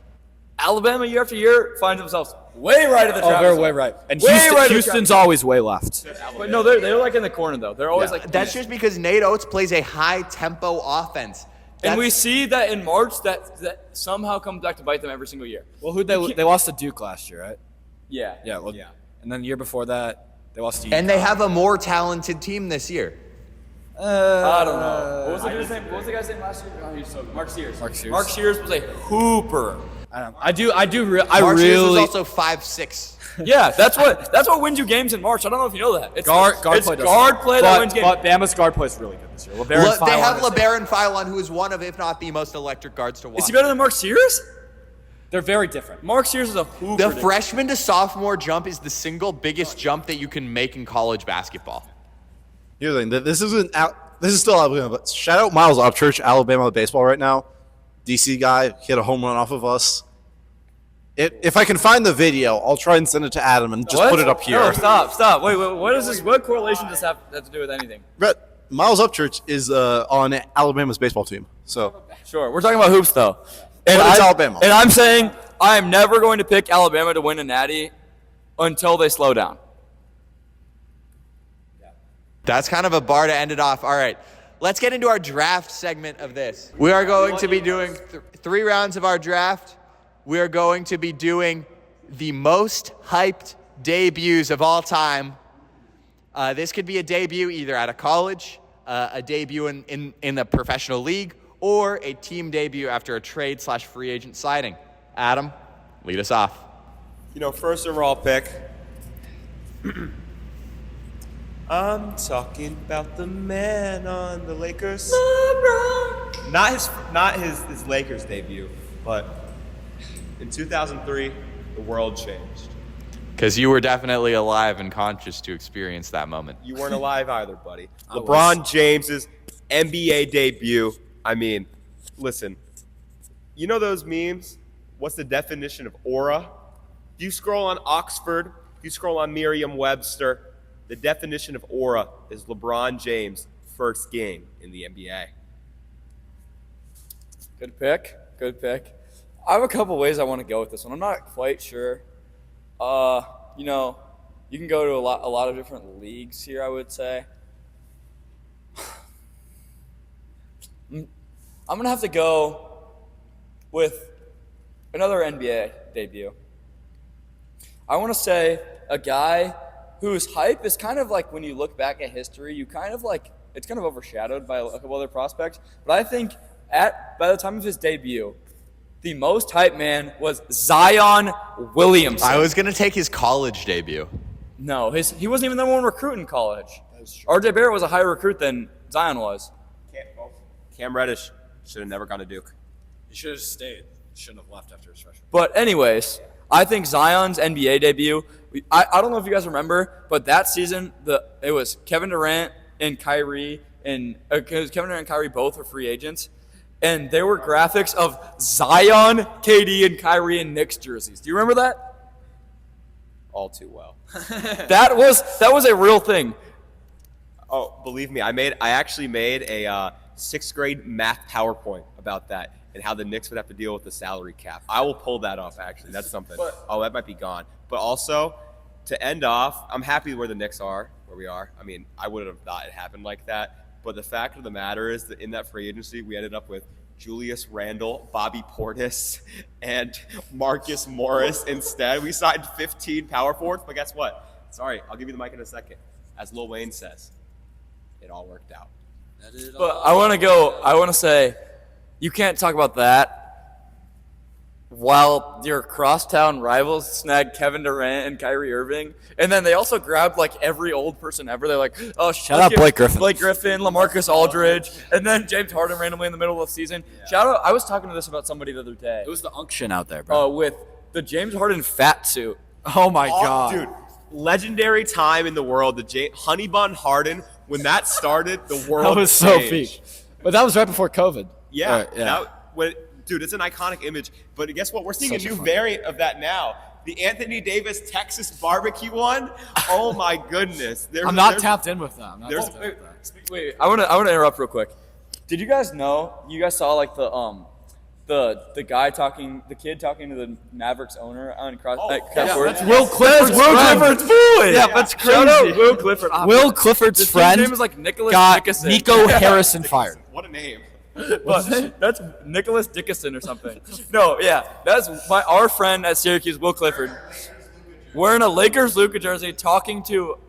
Alabama, year after year, finds themselves way right at the trapezoid. Oh, they're way right. And Houston's always way left. But no, they're like in the corner, though. They're always like... That's just because Nate Oates plays a high-tempo offense. And we see that in March that somehow comes back to bite them every single year. Well, they lost to Duke last year, right? Yeah. Yeah. And then the year before that, they lost to and they have a more talented team this year. I don't know. What was the guy's name last year? Oh, he's so good. Mark Sears. Mark Sears was a hooper. Mark Sears was also 5'6". Yeah, that's what wins you games in March. I don't know if you know that. It's guard play that wins games. But Bama's guard play is really good this year. They have LeBaron Philon, who is one of, if not the most electric guards to watch. Is he better than Mark Sears? They're very different. Mark Sears is a hooper. The freshman to sophomore jump is the single biggest jump that you can make in college basketball. Here's the thing. This is still Alabama, but shout out Miles Upchurch, Alabama baseball right now. DC guy, hit a home run off of us. If I can find the video, I'll try and send it to Adam and just put it up here. No, stop. Wait, what is this? What correlation does that have to do with anything? Brett, Miles Upchurch is on Alabama's baseball team. So sure, we're talking about hoops though. And it's Alabama. And I'm saying I am never going to pick Alabama to win a natty until they slow down. That's kind of a bar to end it off. All right, let's get into our draft segment of this. We are going to be doing 3 rounds of our draft. We are going to be doing the most hyped debuts of all time. This could be a debut either at a college, a debut in the professional league, or a team debut after a trade/free agent signing. Adam, lead us off. First overall pick. I'm talking about the man on the Lakers. LeBron. Not his Lakers debut, but in 2003, the world changed. Because you were definitely alive and conscious to experience that moment. You weren't alive either, buddy. LeBron James's NBA debut. I mean, listen, you know those memes? What's the definition of aura? If you scroll on Oxford, if you scroll on Merriam-Webster, the definition of aura is LeBron James' first game in the NBA. Good pick. I have a couple ways I want to go with this one. I'm not quite sure. You can go to a lot of different leagues here, I would say. I'm going to have to go with another NBA debut. I want to say a guy whose hype is kind of like when you look back at history, it's kind of overshadowed by a couple other prospects. But I think by the time of his debut, the most hype man was Zion Williamson. I was going to take his college debut. No, he wasn't even the one recruit in college. R.J. Barrett was a higher recruit than Zion was. Cam Reddish should have never gone to Duke. He should have stayed. Shouldn't have left after his freshman. But anyways, I think Zion's NBA debut, I don't know if you guys remember, but that season, it was Kevin Durant and Kyrie, because Kevin Durant and Kyrie both were free agents, and there were graphics of Zion, KD, and Kyrie in Knicks jerseys. Do you remember that? All too well. That was a real thing. Oh, believe me, I actually made a 6th grade math PowerPoint about that and how the Knicks would have to deal with the salary cap. I will pull that off, actually. That's something. That might be gone. But also, to end off, I'm happy where the Knicks are, where we are. I mean, I wouldn't have thought it happened like that. But the fact of the matter is that in that free agency, we ended up with Julius Randle, Bobby Portis, and Marcus Morris instead. We signed 15 power forwards, but guess what? Sorry, I'll give you the mic in a second. As Lil Wayne says, it all worked out. But I want to say, you can't talk about that while your crosstown rivals snagged Kevin Durant and Kyrie Irving. And then they also grabbed like every old person ever. They're like, oh, shout out Blake Griffin. LaMarcus Aldridge, and then James Harden randomly in the middle of the season. Yeah. Shout out, I was talking to this about somebody the other day. It was the unction out there, bro. With the James Harden fat suit. Oh my God. Dude, legendary time in the world. The Honey Bun Harden, when that started, the world That was so changed. peak. But that was right before COVID. Yeah. Yeah. Dude, it's an iconic image. But guess what? We're seeing a new variant of that now. The Anthony Davis Texas barbecue one. Oh my goodness! I'm not tapped in with that. Wait, I want to interrupt real quick. Did you guys know? You guys saw like the guy talking, the kid talking to the Mavericks owner on cross. That's Will Clifford's boy. Yeah, that's crazy. Shout out Will Clifford. Will Clifford's friend. His name is like Nicholas got Dickinson. Nico Harrison fired. What a name! But that's Nicholas Dickinson or something. No, yeah, that's our friend at Syracuse, Will Clifford, wearing a Lakers Luka jersey, talking to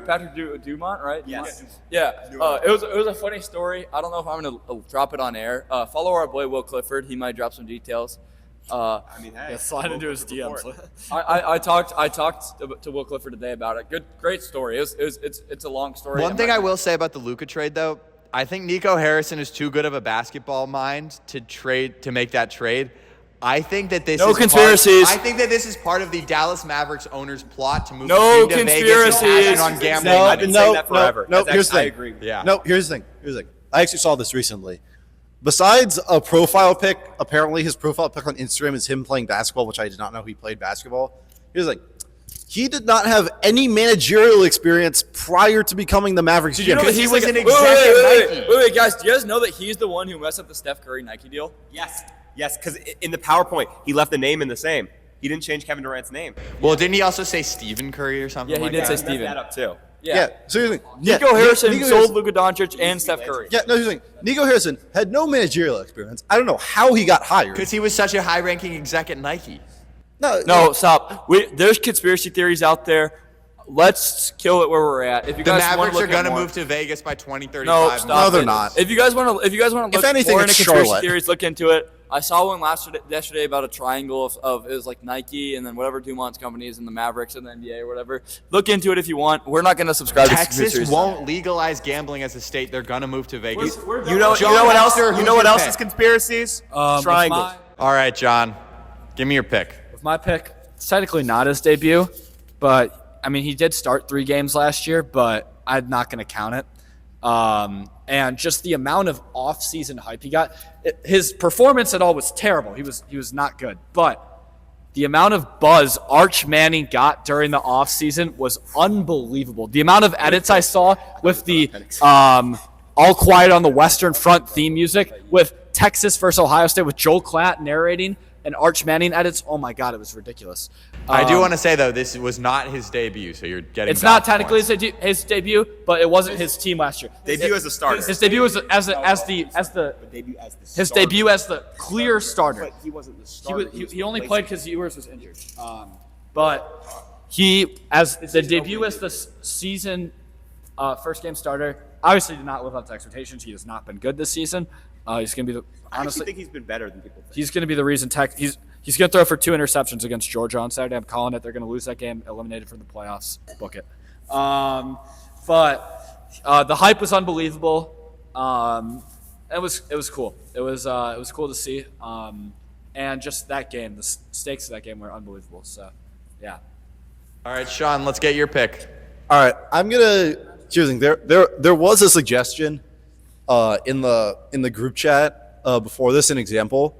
Patrick Dumont, right? Yes. Yeah. It was a funny story. I don't know if I'm gonna drop it on air. Follow our boy Will Clifford. He might drop some details. Slide into his DMs. I talked to Will Clifford today about it. Great story. It's a long story. One thing I will say about the Luka trade, though, I think Nico Harrison is too good of a basketball mind to make that trade. I think that this is conspiracies. I think that this is part of the Dallas Mavericks owner's plot to move No the team to conspiracies. Vegas and on gambling. I've been saying that forever. No, here's the I thing. agree. Yeah. No, here's the thing. I actually saw this recently. Besides a profile pic, apparently his profile pic on Instagram is him playing basketball, which I did not know he played basketball. Here's the thing. He did not have any managerial experience prior to becoming the Mavericks GM. You know that he was an exec executive. Wait, guys, do you guys know that he's the one who messed up the Steph Curry Nike deal? Yes, because in the PowerPoint, he left the name in the same. He didn't change Kevin Durant's name. Well, didn't he also say Stephen Curry or something? Yeah, he like did that? say He messed Steven. that up too. Yeah. So here's the thing. Nico Harrison Nico sold Harrison- Luka Doncic and Steph Curry. Yeah, no, here's the thing. Nico Harrison had no managerial experience. I don't know how he got hired. Because he was such a high-ranking exec at Nike. No, stop. There's conspiracy theories out there. Let's kill it where we're at. If you The guys want Mavericks to are look going at to more, move to Vegas by 2035. No, stop. No, they're it. not. If you guys want to look If anything, more into it's conspiracy Charlotte. theories, look into it. I saw one yesterday about a triangle of it was like Nike and then whatever Dumont's company is in the Mavericks and the NBA or whatever. Look into it if you want. We're not going to subscribe to Texas conspiracy won't legalize gambling as a state. They're going to move to Vegas. You know what else? You know what else is conspiracies? Triangles. All right, John. Give me your pick. With my pick, it's technically not his debut, but I mean, he did start 3 games last year, but I'm not going to count it. And just the amount of off-season hype he got, his performance at all was terrible. He was not good. But the amount of buzz Arch Manning got during the off-season was unbelievable. The amount of edits I saw with the All Quiet on the Western Front theme music, with Texas versus Ohio State, with Joel Klatt narrating, and Arch Manning edits. Oh my God, it was ridiculous. I do want to say though, this was not his debut, so you're getting. It's not technically his debut, but it wasn't his team last year. Debut as a starter. His debut was as the his debut as the clear starter. But he wasn't the starter. He only played because Ewers was injured. But he as the debut as the season first game starter. Obviously, did not live up to expectations. He has not been good this season. He's going to be honestly. I think he's been better than people think. He's going to be the reason He's going to throw for 2 interceptions against Georgia on Saturday. I'm calling it. They're going to lose that game, eliminated from the playoffs. Book it. But the hype was unbelievable. It was cool. It was cool to see. And just that game, the stakes of that game were unbelievable. So, yeah. All right, Sean, let's get your pick. All right, I'm gonna. Here's the thing. There was a suggestion in the group chat before this, an example.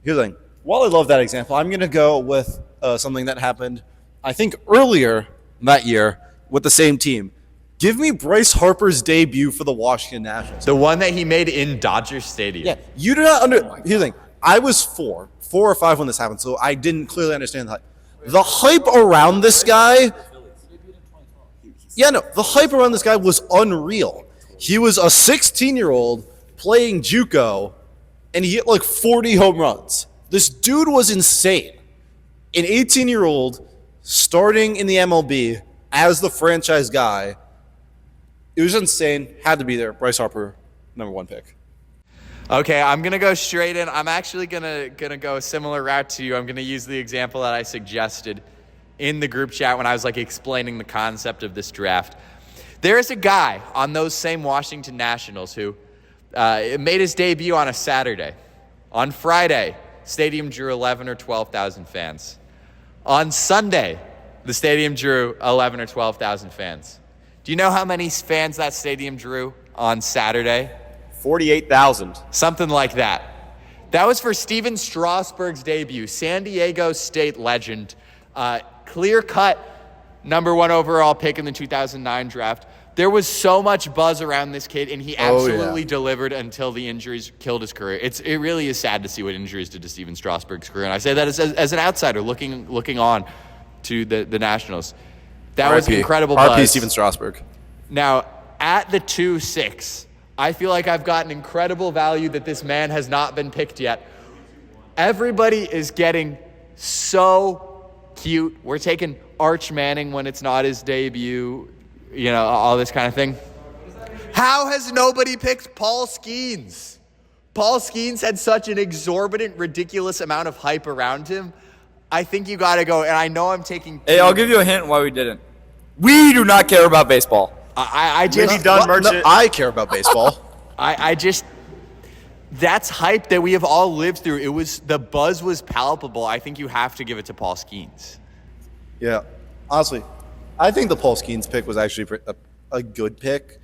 Here's the thing. While I love that example, I'm gonna go with something that happened, I think, earlier that year with the same team. Give me Bryce Harper's debut for the Washington Nationals. The one that he made in Dodger Stadium. Yeah, you do not here's the thing. I was 4 or 5 when this happened, so I didn't clearly understand the hype. The hype around this guy. Yeah, no, the hype around this guy was unreal. He was a 16-year-old playing JUCO, and he hit like 40 home runs. This dude was insane. An 18-year-old starting in the MLB as the franchise guy. It was insane. Had to be there. Bryce Harper, number 1 pick. Okay, I'm gonna go straight in. I'm actually gonna go a similar route to you. I'm gonna use the example that I suggested in the group chat when I was explaining the concept of this draft. There is a guy on those same Washington Nationals who made his debut on a Saturday. On Friday, stadium drew 11 or 12,000 fans. On Sunday, the stadium drew 11 or 12,000 fans. Do you know how many fans that stadium drew on Saturday? 48,000. Something like that. That was for Steven Strasburg's debut, San Diego State legend, clear-cut number 1 overall pick in the 2009 draft. There was so much buzz around this kid, and he absolutely delivered until the injuries killed his career. It really is sad to see what injuries did to Steven Strasburg's career, and I say that as an outsider looking on to the Nationals. That was incredible buzz. RP Steven Strasburg. Now, at the 2-6, I feel like I've got an incredible value that this man has not been picked yet. Everybody is getting so cute. We're taking Arch Manning when it's not his debut, all this kind of thing. How has nobody picked Paul Skeens? Paul Skeens had such an exorbitant, ridiculous amount of hype around him. I think you got to go, and I know I'm taking... Hey, I'll give you a hint why we didn't. We do not care about baseball. I just... I care about baseball. I just... That's hype that we have all lived through. The buzz was palpable. I think you have to give it to Paul Skeens. Yeah, honestly, I think the Paul Skeens pick was actually a good pick.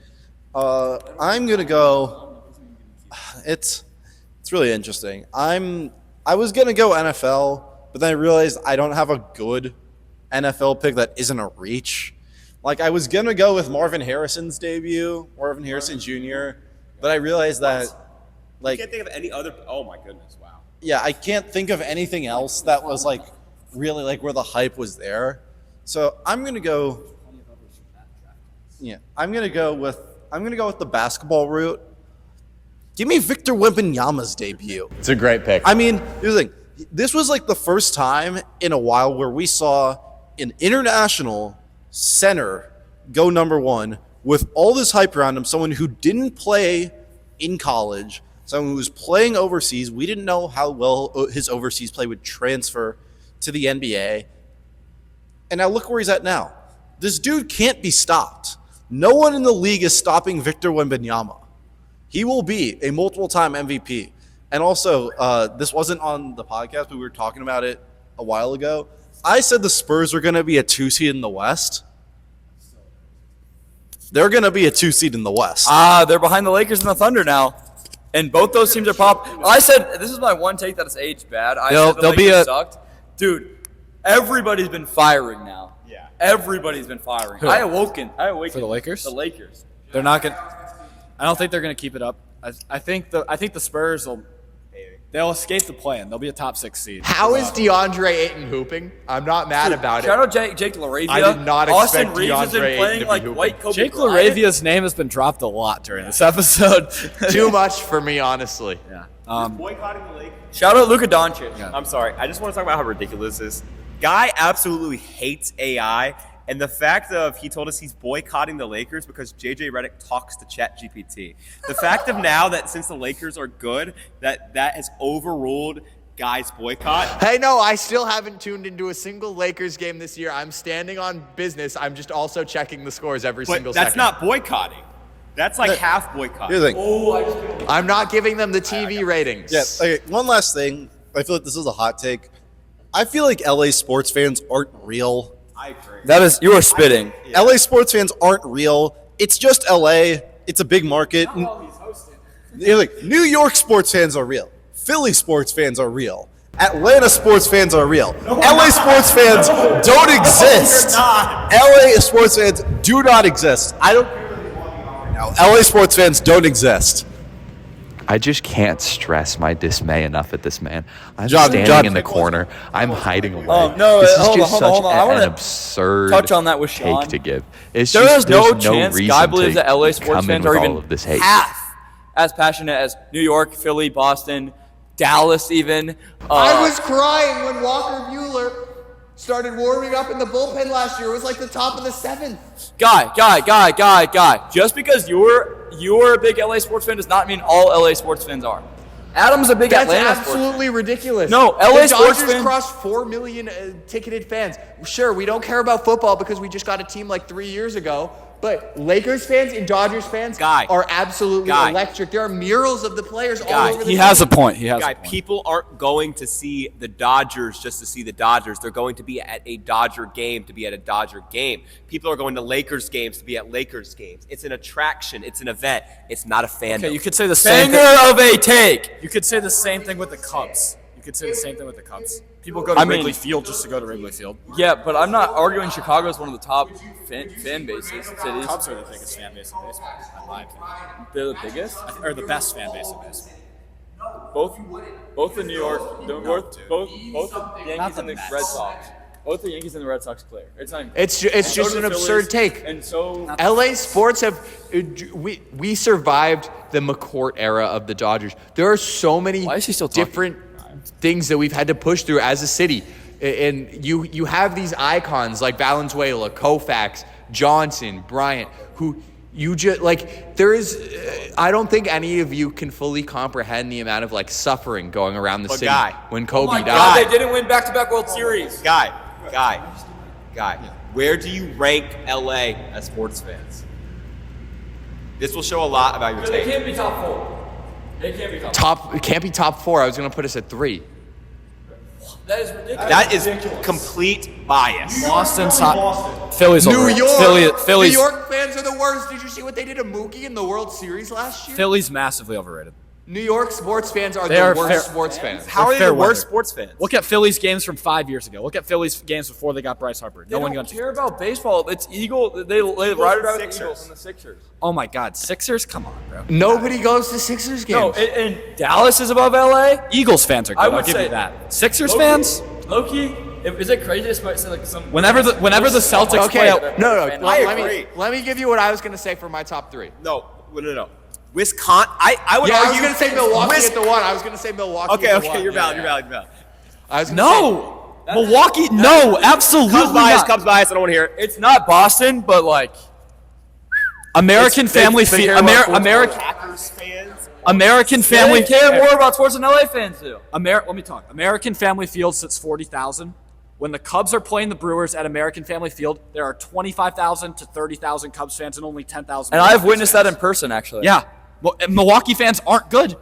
I'm gonna go. It's really interesting. I was gonna go NFL, but then I realized I don't have a good NFL pick that isn't a reach. I was gonna go with Marvin Harrison's debut, Marvin Harrison Jr., but I realized that I can't think of any other. Oh my goodness! Wow. Yeah, I can't think of anything else that was really where the hype was there. So I'm gonna go. Yeah, I'm gonna go with the basketball route. Give me Victor Wembanyama's debut. It's a great pick. I mean, here's the thing. This was the first time in a while where we saw an international center go number 1 with all this hype around him. Someone who didn't play in college, someone who was playing overseas. We didn't know how well his overseas play would transfer to the NBA. And now look where he's at now. This dude can't be stopped. No one in the league is stopping Victor Wembanyama. He will be a multiple-time MVP. And also, this wasn't on the podcast, but we were talking about it a while ago. I said the Spurs were going to be a 2 seed in the West. They're going to be a 2 seed in the West. They're behind the Lakers and the Thunder now. And both those teams are pop. I said, this is my one take that has aged bad. I said the Lakers sucked. Dude, everybody's been firing now. Yeah. Everybody's been firing. Who? I awakened. For the Lakers? The Lakers. They're not going to – I don't think they're going to keep it up. I think the Spurs will They'll escape the play-in. They'll be a top 6 seed. How is DeAndre Ayton hooping? I'm not mad about it. Shout out Jake LaRavia. I did not Austin expect Reeves has DeAndre been Ayton playing to be like hooping. white Kobe Jake Bryant. LaRavia's name has been dropped a lot during this episode. Too much for me, honestly. Yeah. Boycotting the Lakers. Shout out Luka Doncic. Yeah. I'm sorry. I just want to talk about how ridiculous this is. Guy absolutely hates AI, and the fact of he told us he's boycotting the Lakers because JJ Redick talks to ChatGPT. The fact of now that since the Lakers are good, that has overruled Guy's boycott. Hey, no, I still haven't tuned into a single Lakers game this year. I'm standing on business. I'm just also checking the scores every single But that's second. not boycotting. That's like half boycott. Here's the thing. I'm not giving them the TV ratings. Yeah. Okay. One last thing. I feel like this is a hot take. I feel like LA sports fans aren't real. I agree. That is, you are spitting. LA sports fans aren't real. It's just LA. It's a big market. You're like, New York sports fans are real. Philly sports fans are real. Atlanta sports fans are real. LA sports fans don't exist. LA sports fans do not exist. I don't. No, LA sports fans don't exist. I just can't stress my dismay enough at this man. I'm John, standing in the corner. I'm hiding away. No, this is hold on, just hold such on, hold on. I an wanna absurd touch on that with take Sean. to give. It's There just, is no there's chance reason Guy believes to that LA sports come in fans are with all even of this hate. half as passionate as New York, Philly, Boston, Dallas even. I was crying when Walker Buehler started warming up in the bullpen last year. It was like the top of the 7th. Guy. Just because you're a big LA sports fan does not mean all LA sports fans are. Adam's a big That's Atlanta sports fan. absolutely ridiculous. No, LA the sports Dodgers fans- crossed 4 million ticketed fans. Sure, we don't care about football because we just got a team like 3 years ago. But Lakers fans and Dodgers fans are absolutely electric. There are murals of the players all over the He has a point. He has Guy, a point. people aren't going to see the Dodgers just to see the Dodgers. They're going to be at a Dodger game to be at a Dodger game. People are going to Lakers games to be at Lakers games. It's an attraction. It's an event. It's not a fandom. Okay, you could say the same Banger of a take. You could say the same thing with the Cubs. People go to Wrigley Field just to go to Wrigley Field. Yeah, but I'm not arguing Chicago is one of the top fan bases. Cities. Cubs are the biggest fan base in baseball, in my opinion. They're the biggest. Or the best fan base in baseball. Both the New York, both the Yankees and the Red Sox. Both the Yankees and the Red Sox clear. It's not. It's just an absurd take. And so LA sports have we survived the McCourt era of the Dodgers. There are so many Why is he still talking? different things that we've had to push through as a city. And you have these icons like Valenzuela, Koufax, Johnson, Bryant, who you just like there is I don't think any of you can fully comprehend the amount of like suffering going around the city when Kobe died. God, they didn't win back-to-back World Series. Guy, where do you rank LA as sports fans? This will show a lot about your They take. can't be top 4. They can't be top. It can't be top 4. I was going to put us at 3. That is ridiculous. That is complete bias. Boston, Philly's New overrated. York. Philly's, New York fans are the worst. Did you see what they did to Mookie in the World Series last year? Philly's massively overrated. New York sports fans are They the are worst fair- sports fans. How are they fair the worst weather. sports fans? Look at Philly's games from 5 years ago. Look at Philly's games before they got Bryce Harper. They don't care about baseball. It's Eagle. They ride it out with the Eagles and the Sixers. Oh my God, Sixers? Come on, bro. Nobody goes to Sixers games. No, and Dallas is above LA. Eagles fans are good. I would I'll give say you that. Sixers fans? Low-key, is it crazy to say like some... Whenever the Celtics Okay, play out, no. I agree. Let me give you what I was going to say for my top 3. No. Wisconsin. I would Yeah, I was argue. going to say Milwaukee at the 1. I was going to say Milwaukee Okay, at the 1. you're valid. Yeah. You're valid. I was gonna no. Milwaukee, no, absolutely not. Cubs bias. I don't want to hear it. It's not Boston, but like... American family feel. American Packers fans. American family. They care more about sports than LA fans do. Let me talk. American Family Field sits 40,000. When the Cubs are playing the Brewers at American Family Field, there are 25,000 to 30,000 Cubs fans and only 10,000. And I've witnessed that in person, actually. Yeah. Well, Milwaukee fans aren't good.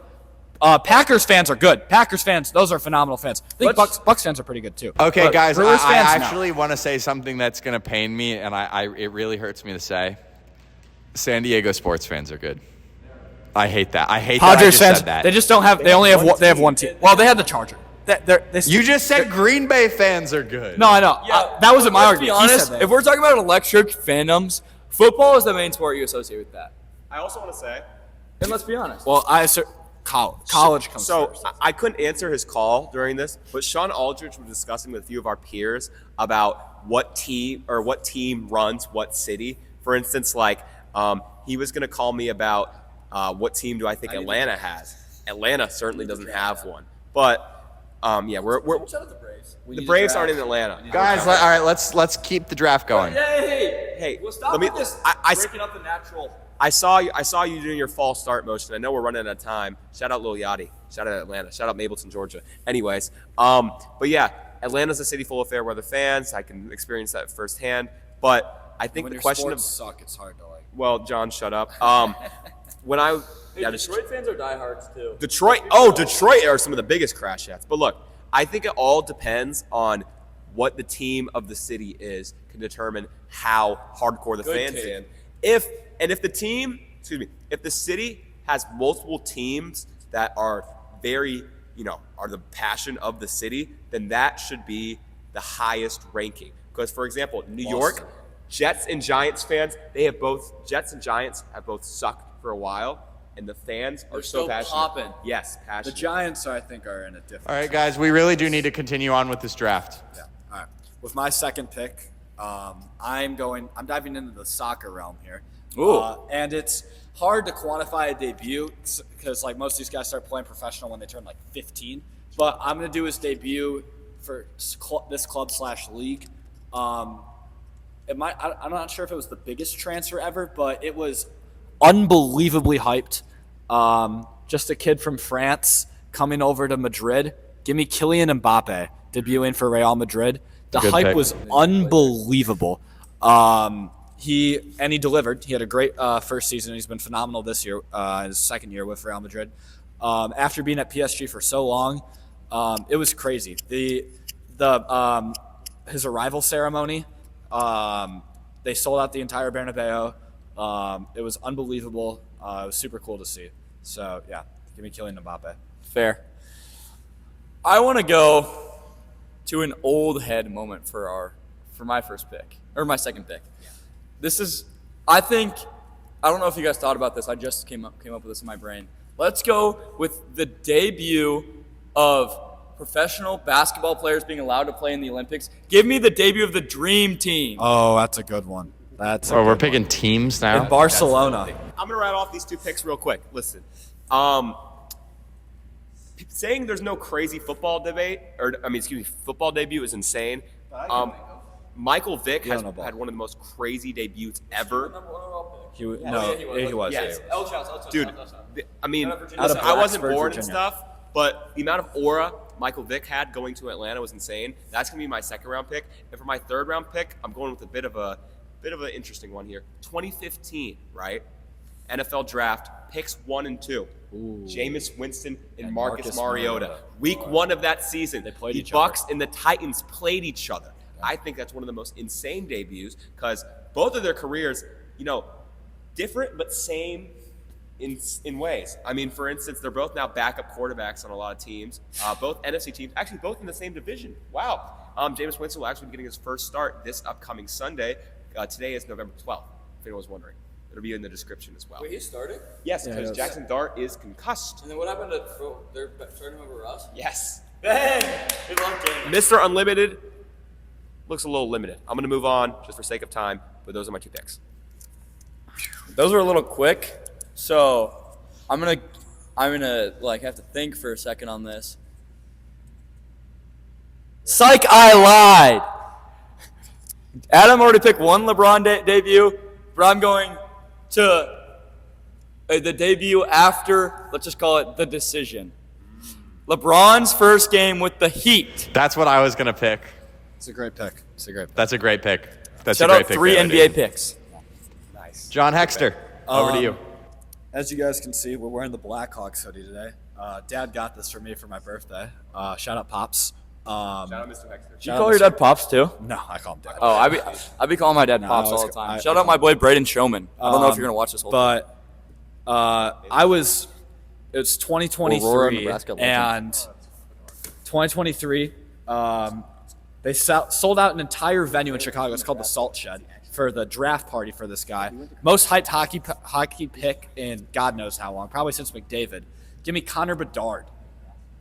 Packers fans are good. Packers fans, those are phenomenal fans. I think Bucks fans are pretty good too. Okay, But guys, Brewers I fans, no. actually want to say something that's going to pain me, and it really hurts me to say. San Diego sports fans are good. I hate that. I hate that I Padres just fans, said that. they just don't have. They have one team. Well, they had the Charger. You just said Green Bay fans are good. No, I know. That wasn't my Let's be argument. He honest, said that. if we're talking about electric fandoms, football is the main sport you associate with that. I also want to say. And let's be honest. Well, College comes So first. I couldn't answer his call during this, but Sean Aldridge was discussing with a few of our peers about what team runs what city. For instance, he was going to call me about what team do I think Atlanta has. Atlanta certainly doesn't have one, but we're Shout out the Braves. the Braves aren't in Atlanta. Guys, all right, let's keep the draft going. Hey, Well, stop let me. with this breaking up the natural. I saw you doing your false start motion. I know we're running out of time. Shout out Lil Yachty. Shout out Atlanta. Shout out Mableton, Georgia. Anyways, but yeah, Atlanta's a city full of fair weather fans. I can experience that firsthand. But I think When the your question sports of suck, it's hard to like. well, John, shut up. Detroit fans are diehards too. Detroit are some of the biggest crash outs. But look, I think it all depends on what the team of the city is can determine how hardcore the fans take. in. If the city has multiple teams that are very, are the passion of the city, then that should be the highest ranking. Because, for example, New York, Jets and Giants fans, Jets and Giants have both sucked for a while, and the fans are so still passionate. popping. Yes, The passionate. Giants, I think, are in a different. All right, guys, we really do need to continue on with this draft. Yeah. All right. With my second pick, I'm diving into the soccer realm here. Ooh. And it's hard to quantify a debut because like most of these guys start playing professional when they turn like 15. But I'm gonna do his debut for this club/league. I'm not sure if it was the biggest transfer ever, but it was unbelievably hyped. Just a kid from France coming over to Madrid. Give me Kylian Mbappe debuting for Real Madrid. The Good hype pick. was unbelievable. He delivered. He had a great first season. He's been phenomenal this year, his second year with Real Madrid. After being at PSG for so long, it was crazy. His arrival ceremony, they sold out the entire Bernabeu. It was unbelievable. It was super cool to see. So yeah, give me Kylian Mbappe. Fair. I want to go to an old head moment for my first pick or my second pick. This is, I don't know if you guys thought about this. I just came up with this in my brain. Let's go with the debut of professional basketball players being allowed to play in the Olympics. Give me the debut of the Dream Team. Oh, that's a good one. We're picking teams now. In Barcelona. I'm gonna rattle off these two picks real quick. Listen, saying there's no crazy football football debut is insane. Michael Vick has had one of the most crazy debuts ever. He was. Yes. Dude, I Blacksburg, wasn't born and Virginia. stuff, but the amount of aura Michael Vick had going to Atlanta was insane. That's gonna be my second round pick, and for my third round pick, I'm going with a bit of an interesting one here. 2015, right? NFL draft picks 1 and 2. Jameis Winston and Marcus Mariota. Week 1 of that season, They played the each Bucks other. and the Titans played each other. I think that's one of the most insane debuts because both of their careers, different but same in ways. I mean, for instance, they're both now backup quarterbacks on a lot of teams. Both NFC teams, actually both in the same division. Wow. Jameis Winston will actually be getting his first start this upcoming Sunday. Today is November 12th, if anyone was wondering. It'll be in the description as well. Wait, he started? Yes, Yeah, because yes. Jackson Dart is concussed. And then what happened to they're starting over us? Yes. Bang! Good luck, James. Mr. Unlimited looks a little limited. I'm going to move on just for sake of time, but those are my two picks. Those were a little quick, so I'm gonna have to think for a second on this. Psych! I lied. Adam already picked one LeBron debut, but I'm going to the debut after. Let's just call it the decision. LeBron's first game with the Heat. That's what I was gonna pick. It's a great pick. That's a great pick. That's Shout a great out pick. 3 there, NBA dude. picks. Nice. John Hexter, over to you. As you guys can see, we're wearing the Blackhawks hoodie today. Dad got this for me for my birthday. Shout out Pops. Shout out Mr. Hexter. Do you call your dad Pops too? No, I call him Dad. Oh, I be calling my dad Pops I all was- the time. I- Shout I out my boy Braden Showman. I don't know if you're gonna watch this whole thing. But it's 2023, Nebraska legend. and 2023, they sold out an entire venue in Chicago. It's called the Salt Shed for the draft party for this guy. Most hyped hockey pick in God knows how long, probably since McDavid. Give me Connor Bedard.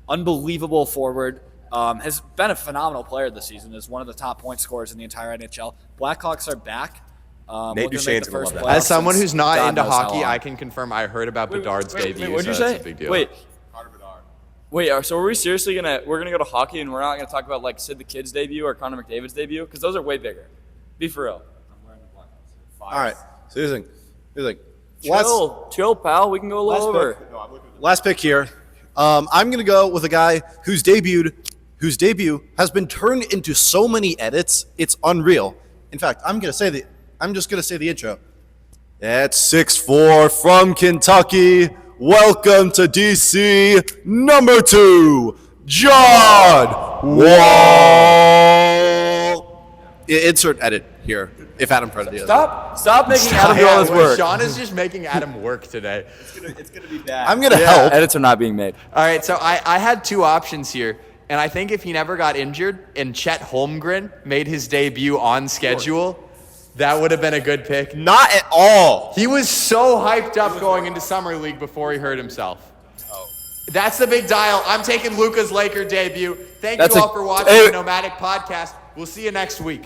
Unbelievable forward. Has been a phenomenal player this season. Is one of the top point scorers in the entire NHL. Blackhawks are back. Nate Duchene's gonna love that. As someone who's not God into knows how hockey, long. I can confirm I heard about Bedard's debut. What'd you so say? that's a big deal. Wait, so are we seriously we're gonna go to hockey and we're not gonna talk about like Sid the Kid's debut or Connor McDavid's debut? Because those are way bigger. Be for real. All right. So here's the thing. Chill, pal. We can go a little over. Last pick here. I'm going to go with a guy whose debut has been turned into so many edits, it's unreal. In fact, I'm just going to say the intro. At 6'4" from Kentucky, welcome to DC, number 2, John Wall. Insert edit here, if Adam Presley does. Stop making Adam do all this work. Sean is just making Adam work today. It's gonna be bad. I'm going to help. Edits are not being made. All right, so I had 2 options here, and I think if he never got injured and Chet Holmgren made his debut on schedule, that would have been a good pick. Not at all. He was so hyped up going into Summer League before he hurt himself. That's the big dial. I'm taking Luka's Laker debut. Thank you all for watching the Nomadic Podcast. We'll see you next week.